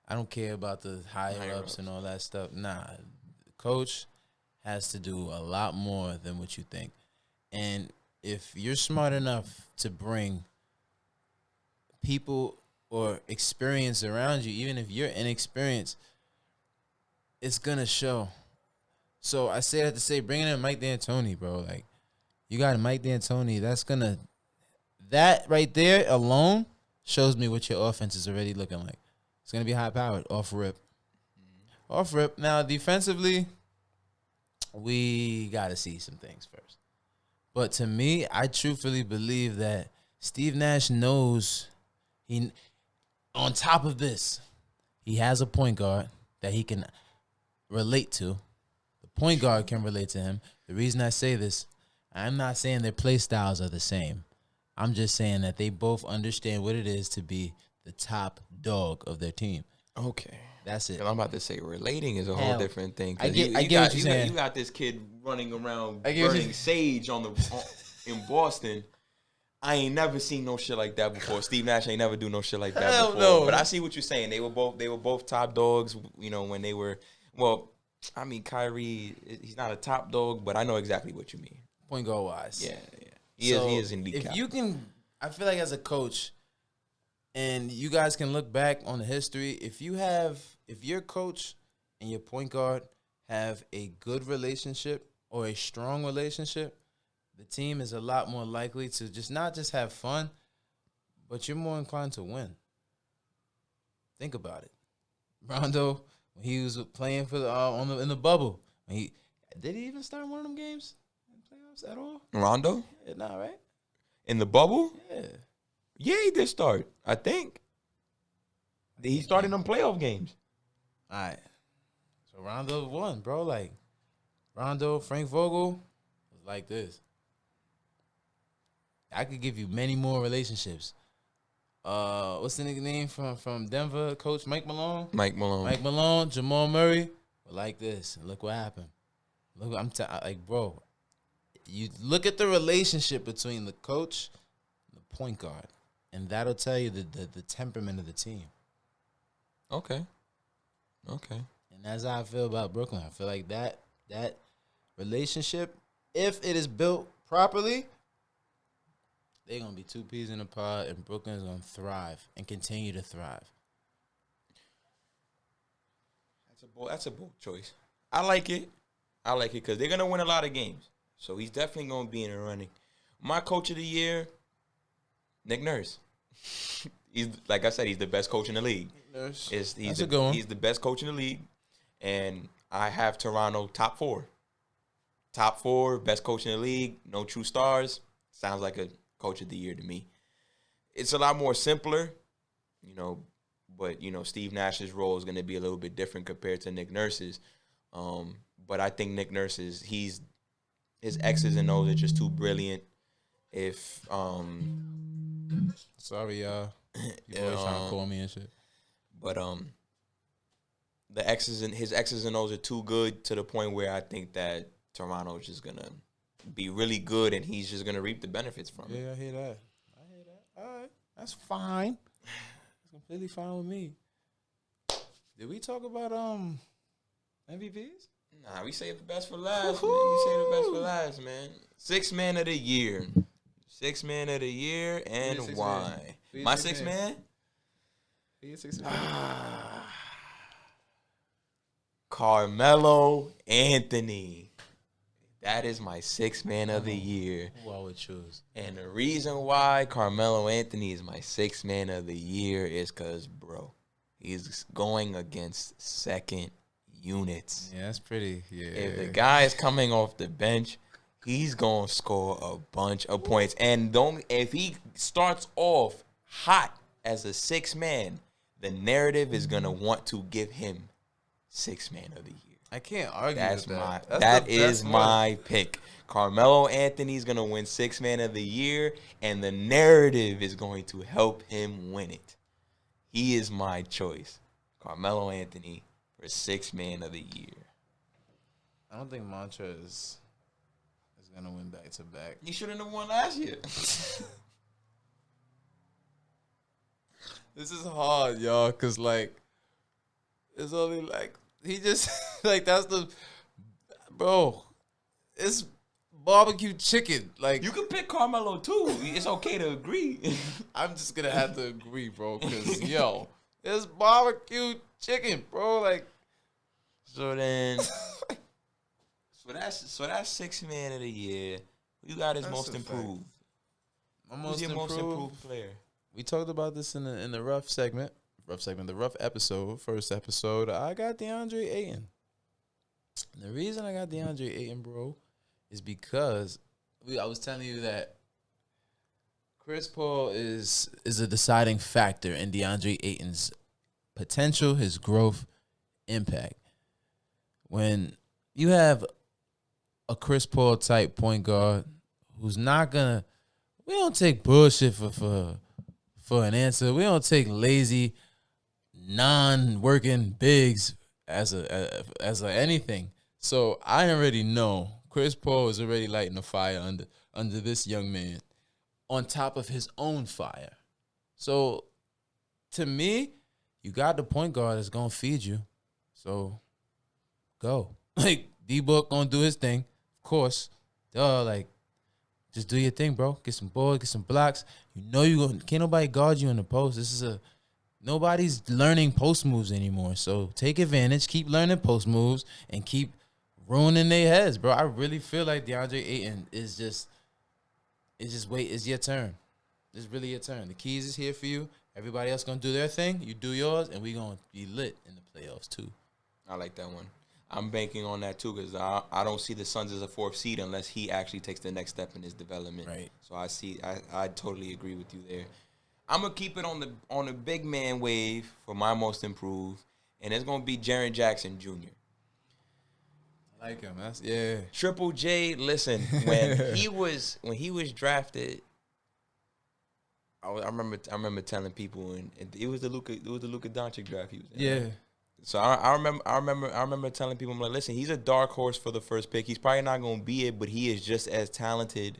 I don't care about the higher-ups and all that stuff. Nah, the coach has to do a lot more than what you think. And if you're smart enough to bring people or experience around you, even if you're inexperienced, it's going to show. So I say that to say, bringing in Mike D'Antoni, bro. Like, you got Mike D'Antoni. That right there alone shows me what your offense is already looking like. It's going to be high-powered, off-rip. Off-rip. Now, defensively, we got to see some things first. But to me, I truthfully believe that Steve Nash knows, on top of this, he has a point guard that he can relate to. The point guard can relate to him. The reason I say this, I'm not saying their play styles are the same. I'm just saying that they both understand what it is to be the top dog of their team. Okay. That's it. I'm about to say relating is a whole different thing. I get what you're saying. You got this kid running around burning sage in Boston. I ain't never seen no shit like that before. Steve Nash ain't never do no shit like that before. No. But I see what you're saying. They were both top dogs, you know, when they were, well, I mean, Kyrie, he's not a top dog, but I know exactly what you mean. Point guard wise. Yeah. He is indeed. If you can, I feel like as a coach, and you guys can look back on the history, if your coach and your point guard have a good relationship or a strong relationship, the team is a lot more likely to not just have fun, but you're more inclined to win. Think about it. Rondo, when he was playing for in the bubble, did he even start one of them games? playoffs at all? Rondo? Yeah, nah, right? In the bubble? Yeah. Yeah, he did start, I think. He started them playoff games. All right. So Rondo won, bro. Like, Rondo, Frank Vogel was like this. I could give you many more relationships. What's the nigga name from Denver? Coach Mike Malone. Mike Malone, Jamal Murray. Were like this. And look what happened. Look, like, bro. You look at the relationship between the coach and the point guard, and that'll tell you the temperament of the team. Okay. And that's how I feel about Brooklyn. I feel like that relationship, if it is built properly, they're going to be 2 peas in a pod, and Brooklyn is going to thrive and continue to thrive. That's a bold choice. I like it because they're going to win a lot of games. So he's definitely going to be in the running. My coach of the year, Nick Nurse. He's, like I said, he's the best coach in the league. He's the best coach in the league. And I have Toronto top 4. Top 4, best coach in the league, no true stars. Sounds like a coach of the year to me. It's a lot more simpler, but, Steve Nash's role is going to be a little bit different compared to Nick Nurse's. But I think Nick Nurse's, his X's and O's are just too brilliant. Sorry, y'all. You always trying to call me and shit. But his X's and O's are too good to the point where I think that Toronto is just gonna be really good and he's just gonna reap the benefits from it. Yeah, I hear that. All right, that's fine. It's completely fine with me. Did we talk about MVPs? Nah, we saved the best for last. Man. We saved the best for last, man. 6th man of the year. 6th man of the year, and why? My 6th man? Carmelo Anthony. That is my 6th man of the year. Who I would choose. And the reason why Carmelo Anthony is my 6th man of the year is because, bro, he's going against second units. Yeah, that's pretty. Yeah. If the guy is coming off the bench, he's going to score a bunch of points. And if he starts off hot as a 6th man, the narrative is going to want to give him 6th man of the year. I can't argue with that. That is my pick. Carmelo Anthony's going to win 6th man of the year, and the narrative is going to help him win it. He is my choice. Carmelo Anthony for 6th man of the year. I don't think Montrez is going to win back-to-back. He shouldn't have won last year. This is hard, y'all, because, it's only, he just, that's the, bro, it's barbecue chicken. You can pick Carmelo, too. It's okay to agree. I'm just going to have to agree, bro, because, it's barbecue chicken, bro. So then, so that's 6th man of the year. You got his most improved. Who's your most improved player? We talked about this in the rough segment. The rough episode, first episode. I got DeAndre Ayton. The reason I got DeAndre Ayton, bro, is because I was telling you that Chris Paul is a deciding factor in DeAndre Ayton's potential, his growth, impact. When you have a Chris Paul type point guard who's not gonna, we don't take bullshit for an answer. We don't take lazy, non-working bigs as a anything. So I already know Chris Paul is already lighting a fire under this young man, on top of his own fire. So to me, you got the point guard that's gonna feed you. So go. D-Book gonna do his thing, of course. Just do your thing, bro. Get some boards, get some blocks. Can't nobody guard you in the post. Nobody's learning post moves anymore. So take advantage, keep learning post moves, and keep ruining their heads, bro. I really feel like DeAndre Ayton is it's your turn. It's really your turn. The keys is here for you. Everybody else gonna do their thing. You do yours, and we gonna be lit in the playoffs too. I like that one. I'm banking on that too because I don't see the Suns as a 4th seed unless he actually takes the next step in his development. Right. So I totally agree with you there. I'm gonna keep it on the big man wave for my most improved, and it's gonna be Jaren Jackson Jr. I like him. Yeah. Triple J. Listen, when he was drafted, I remember telling people, and it was the Luka Doncic draft he was in. Yeah. Right? So I remember telling people, I'm like, listen, he's a dark horse for the first pick. He's probably not gonna be it, but he is just as talented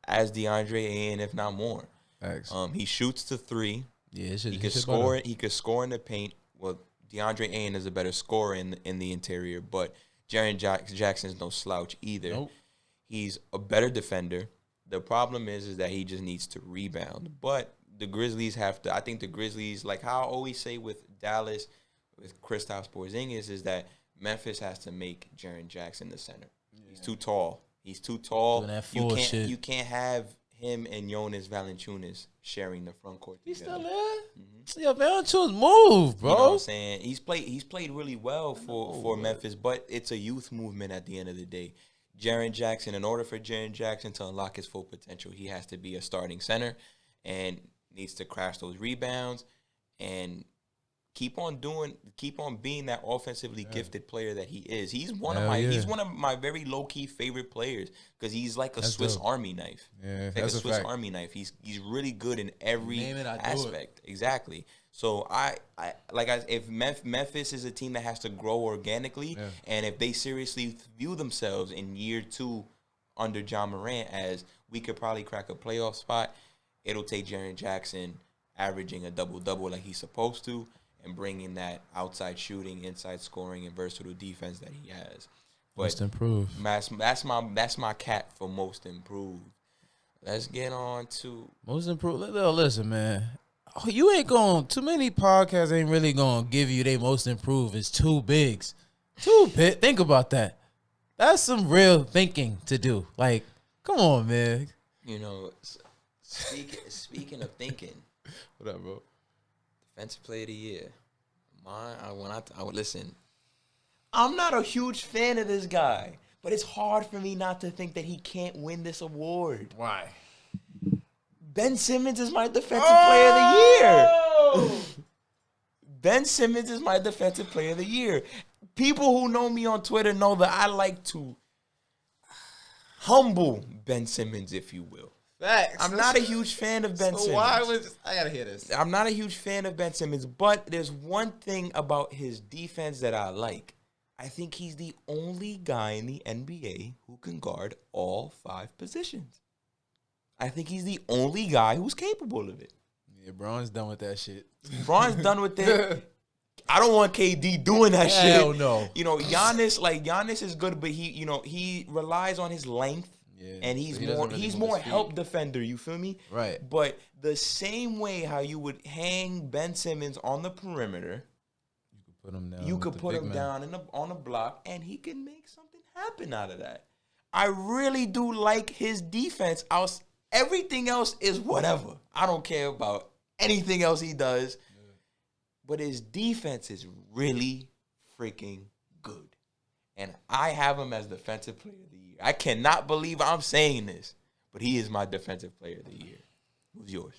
as DeAndre Ayton, if not more. Thanks. He shoots the 3. Yeah, he could score. He could score in the paint. Well, DeAndre Ayton is a better scorer in the interior, but Jaren Jackson is no slouch either. Nope. He's a better defender. The problem is that he just needs to rebound. But the Grizzlies have to. I think the Grizzlies, like how I always say with Dallas, with Kristaps Porzingis, is that Memphis has to make Jaren Jackson the center. Yeah. He's too tall. Doing that shit. You can't have him and Jonas Valanciunas sharing the front court He's together. still there? Yeah, Valanciunas move, bro. You know what I'm saying? He's played really well for Memphis, but it's a youth movement at the end of the day. Jaren Jackson, in order for Jaren Jackson to unlock his full potential, he has to be a starting center and needs to crash those rebounds and keep on being that offensively gifted player that he is. He's one of my very low key favorite players because he's like a Swiss Army knife. Yeah, like a Swiss Army knife. He's really good in every aspect. Exactly. So if Memphis is a team that has to grow organically, and if they seriously view themselves in year 2 under John Morant as we could probably crack a playoff spot, it'll take Jaren Jackson averaging a double-double like he's supposed to, and bringing that outside shooting, inside scoring, and versatile defense that he has. But most improved. That's my cat for most improved. Let's get on to most improved. Listen, man. Oh, you ain't going. Too many podcasts ain't really gonna give you they most improved. It's 2 bigs, 2 bit. Think about that. That's some real thinking to do. Like, come on, man. You know, speaking of thinking, what up, bro? Defensive Player of the Year. Listen, I'm not a huge fan of this guy, but it's hard for me not to think that he can't win this award. Why? Ben Simmons is my Defensive Player of the Year. Ben Simmons is my Defensive Player of the Year. People who know me on Twitter know that I like to humble Ben Simmons, if you will. Facts. I'm not a huge fan of Ben Simmons. I gotta hear this. I'm not a huge fan of Ben Simmons, but there's one thing about his defense that I like. I think he's the only guy in the NBA who can guard all 5 positions. I think he's the only guy who's capable of it. Yeah, Braun's done with that shit. Braun's done with it. I don't want KD doing that shit. Hell no. You know, Giannis is good, but he relies on his length. Yeah, and he's more help defender, you feel me? Right. But the same way how you would hang Ben Simmons on the perimeter, you could put him down on the block, and he can make something happen out of that. I really do like his defense. Everything else is whatever. I don't care about anything else he does. Yeah. But his defense is really freaking good. And I have him as Defensive Player of the Year. I cannot believe I'm saying this, but he is my Defensive Player of the Year. Who's yours?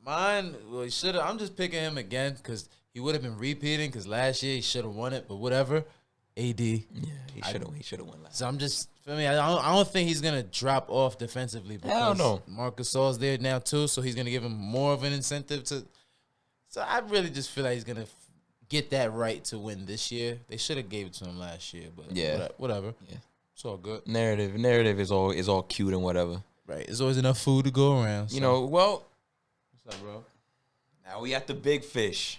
Mine, well, I'm just picking him again because he would have been repeating because last year he should have won it, but whatever. AD. Yeah, he should have won last. So I'm just, for me, I don't think he's going to drop off defensively because Marcus Gasol's there now too, so he's going to give him more of an incentive to. So I really just feel like he's going to get that right to win this year. They should have gave it to him last year, but whatever. Yeah. It's all good. Narrative is all cute and whatever. Right. There's always enough food to go around. So. You know, well. What's up, bro? Now we at the big fish.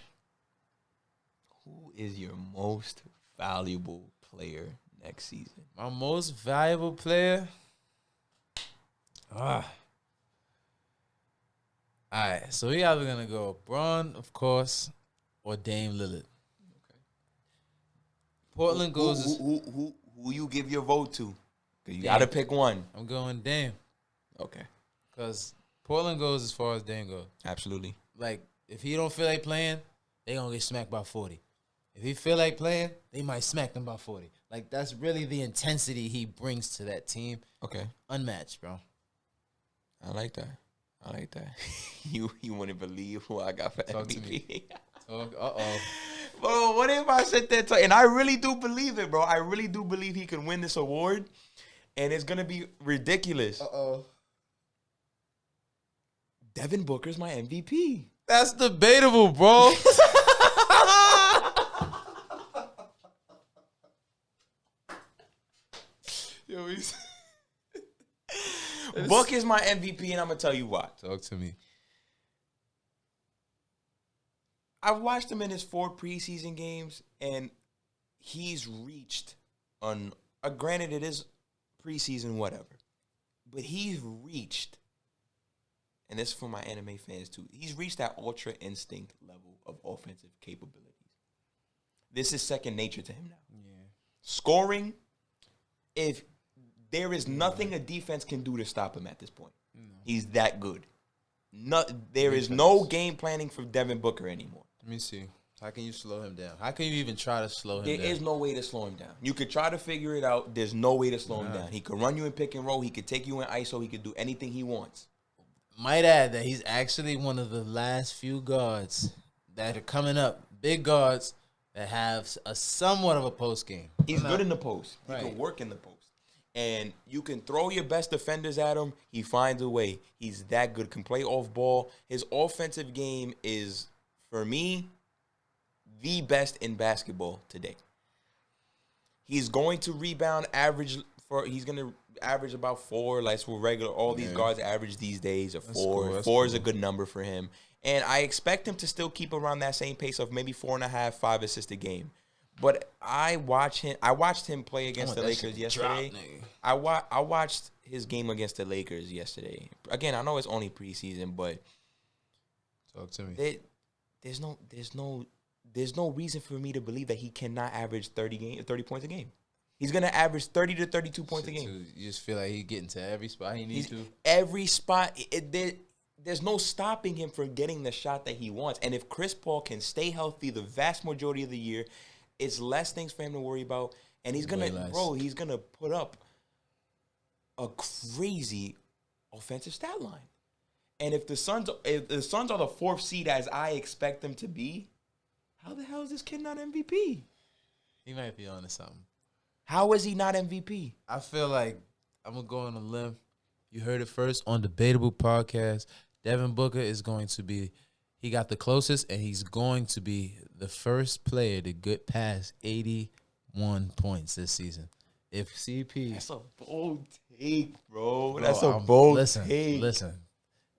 Who is your most valuable player next season? My most valuable player? All right. So we either going to go Braun, of course, or Dame Lillard. Okay. Portland goes... Who you give your vote to? You got to pick one. I'm going Dame. Okay. Because Portland goes as far as Dame goes. Absolutely. Like, if he don't feel like playing, they going to get smacked by 40. If he feel like playing, they might smack them by 40. Like, that's really the intensity he brings to that team. Okay. Unmatched, bro. I like that. You wouldn't believe who I got for Talk MVP. to me. Uh-oh. Bro, what if I sit there and I really do believe it, bro. I really do believe he can win this award, and it's going to be ridiculous. Uh-oh. Devin Booker's my MVP. That's debatable, bro. Yo, Book is my MVP, and I'm going to tell you why. Talk to me. I've watched him in his 4 preseason games, and he's reached on. Granted, it is preseason, whatever, but he's reached, and this is for my anime fans too. He's reached that ultra instinct level of offensive capabilities. This is second nature to him now. Yeah. Scoring, if there is nothing a defense can do to stop him at this point, he's that good. There is no game planning for Devin Booker anymore. Let me see. How can you slow him down? How can you even try to slow him down? There is no way to slow him down. You could try to figure it out. There's no way to slow him down. He could run you in pick and roll. He could take you in ISO. He could do anything he wants. Might add that he's actually one of the last few guards that are coming up, big guards that have a somewhat of a post game. He's good in the post. He Right. can work in the post. And you can throw your best defenders at him. He finds a way. He's that good. Can play off ball. His offensive game is, for me, the best in basketball today. He's going to rebound average he's going to average about 4. Like for regular, all these guards average these days are 4. Cool. 4 is a good number for him. And I expect him to still keep around that same pace of maybe 4.5, 5 assists a game. But I watched him play against the Lakers yesterday. I watched his game against the Lakers yesterday. Again, I know it's only preseason, but talk to me. There's no reason for me to believe that he cannot average 30 points a game. He's gonna average 30 to 32 points a game. You just feel like he's getting to every spot he needs to. Every spot. There's no stopping him from getting the shot that he wants. And if Chris Paul can stay healthy the vast majority of the year, it's less things for him to worry about. And he's gonna put up a crazy offensive stat line. And if the Suns are the 4th seed as I expect them to be, how the hell is this kid not MVP? He might be on to something. How is he not MVP? I feel like I'm going to go on a limb. You heard it first on Debatable Podcast. Devin Booker is going to be, he got the closest, and he's going to be the first player to get past 81 points this season. If CP... That's a bold take, bro. That's a bold take. Listen.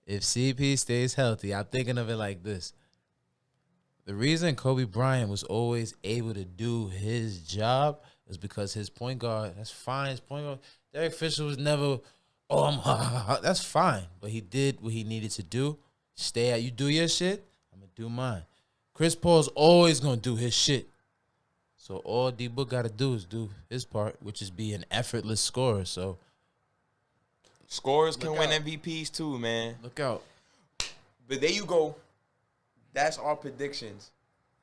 If CP stays healthy, I'm thinking of it like this. The reason Kobe Bryant was always able to do his job is because his point guard, that's fine. His point guard, Derek Fisher was never, that's fine. But he did what he needed to do. Stay out. You do your shit, I'm going to do mine. Chris Paul's always going to do his shit. So all D-Book got to do is do his part, which is be an effortless scorer. So scorers can win MVPs too, man. look out. But there you go. That's our predictions.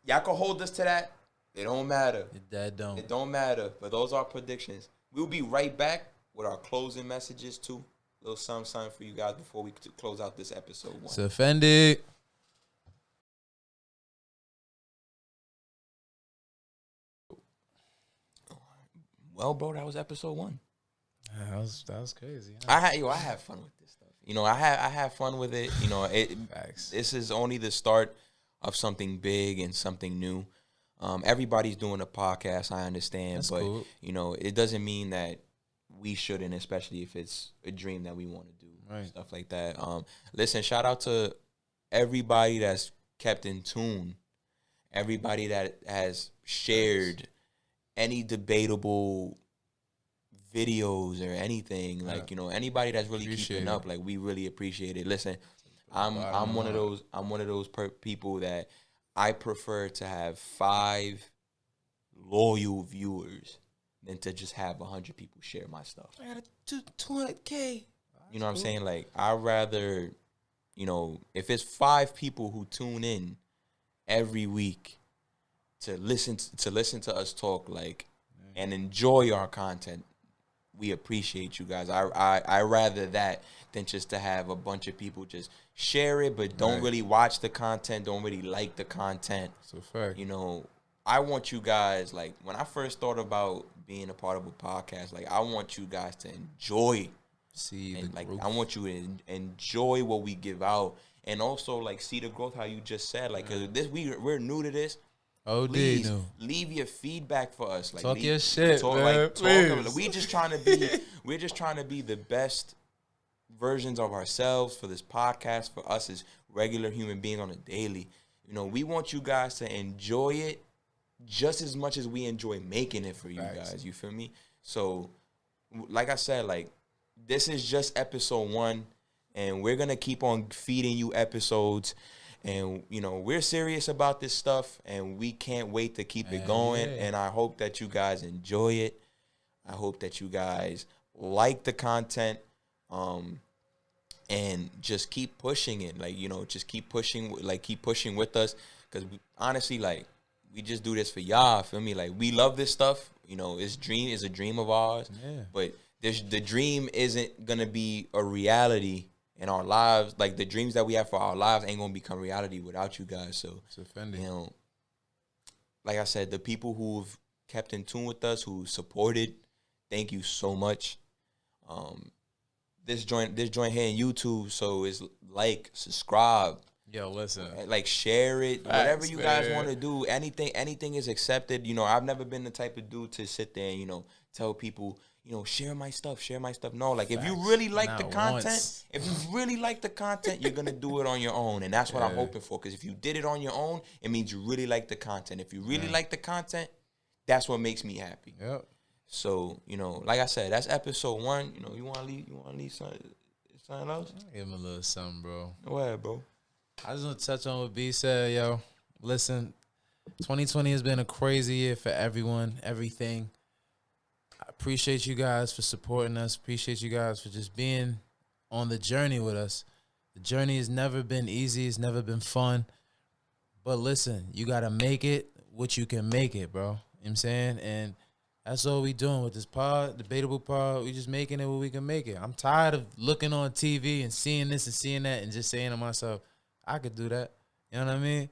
Y'all can hold us to that. It don't matter. That don't. It don't matter. But those are predictions. We'll be right back with our closing messages too. A little something for you guys before we close out this episode 1. So offended. Well, bro, that was episode 1. That was crazy. I have fun with this stuff. You know, I have fun with it. You know, Facts. This is only the start of something big and something new. Everybody's doing a podcast, I understand, That's but cool. you know, it doesn't mean that we shouldn't, especially if it's a dream that we want to do, Right. stuff like that. Listen, shout out to everybody that's kept in tune, everybody that has shared any debatable videos or anything, like, you know, anybody that's really keeping up, like, we really appreciate it. Listen, I'm one of those people that I prefer to have 5 loyal viewers than to just have 100 people share my stuff. I got a 200K. You know what I'm saying? Like, I'd rather, you know, if it's 5 people who tune in every week to listen to us talk, like, and enjoy our content. We appreciate you guys. I rather that than just to have a bunch of people just share it, but don't really watch the content, don't really like the content. That's a fact. You know, I want you guys, like, when I first thought about being a part of a podcast, like, I want you guys to enjoy. See and the like growth. I want you to enjoy what we give out, and also like see the growth. How you just said, like, cause this we're new to this. Oh, Please leave your feedback for us. Like, talk your shit, man. We're just trying to be the best versions of ourselves for this podcast, for us as regular human beings on a daily. You know, we want you guys to enjoy it just as much as we enjoy making it for you guys. You feel me? So, like I said, like, this is just episode 1, and we're gonna keep on feeding you episodes. And, you know, we're serious about this stuff, and we can't wait to keep it going. Yeah. And I hope that you guys enjoy it. I hope that you guys like the content, and just keep pushing it. Like, you know, just keep pushing with us. Because, honestly, like, we just do this for y'all, feel me? Like, we love this stuff. You know, it's a dream of ours. Yeah. But the dream isn't going to be a reality in our lives. Like, the dreams that we have for our lives ain't going to become reality without you guys. So, It's offending. you know, like I said, the people who've kept in tune with us, who supported, thank you so much. This joint here in YouTube, so it's like, subscribe, Yo, listen. like, share it, Facts, whatever you guys man. want to do. Anything is accepted. You know, I've never been the type of dude to sit there and, you know, tell people, you know, share my stuff. No, like, if you really like the Not content, once. you're gonna do it on your own, and that's what I'm hoping for. Because if you did it on your own, it means you really like the content. If you really like the content, that's what makes me happy. Yep. So, you know, like I said, that's episode 1. You know, you want to leave something else? Give him a little something, bro. Go ahead, bro. I just want to touch on what B said, yo. Listen, 2020 has been a crazy year for everyone, everything. I appreciate you guys for supporting us. Appreciate you guys for just being on the journey with us. The journey has never been easy. It's never been fun. But listen, you got to make it what you can make it, bro. You know what I'm saying? And that's all we doing with this pod, Debatable pod. We just making it what we can make it. I'm tired of looking on TV and seeing this and seeing that and just saying to myself, I could do that. You know what I mean?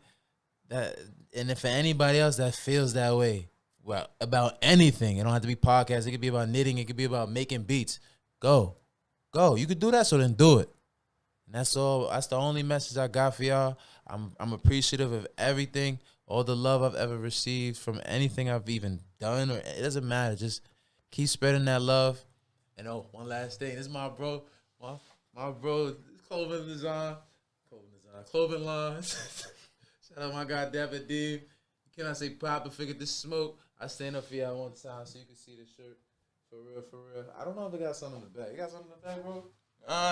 And if for anybody else that feels that way, well, about anything, it don't have to be podcasts. It could be about knitting. It could be about making beats. Go. You could do that, so then do it. And that's all. That's the only message I got for y'all. I'm appreciative of everything, all the love I've ever received from anything I've even done. Or it doesn't matter. Just keep spreading that love. And one last thing. This is my bro. My bro, clothing design. Clothing lines. Shout out my guy Debatable. Can I say pop and figure this smoke? I stand up for y'all one time so you can see the shirt. For real. I don't know if it got something in the back. You got something in the back, bro?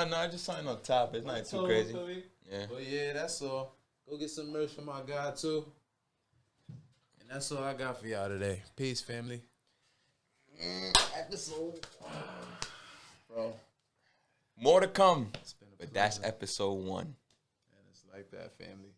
No, just something on top. It's not too crazy. Yeah. But yeah, that's all. Go get some merch for my guy too. And that's all I got for y'all today. Peace, family. Episode. Bro. More to come. But that's episode 1. And it's like that, family.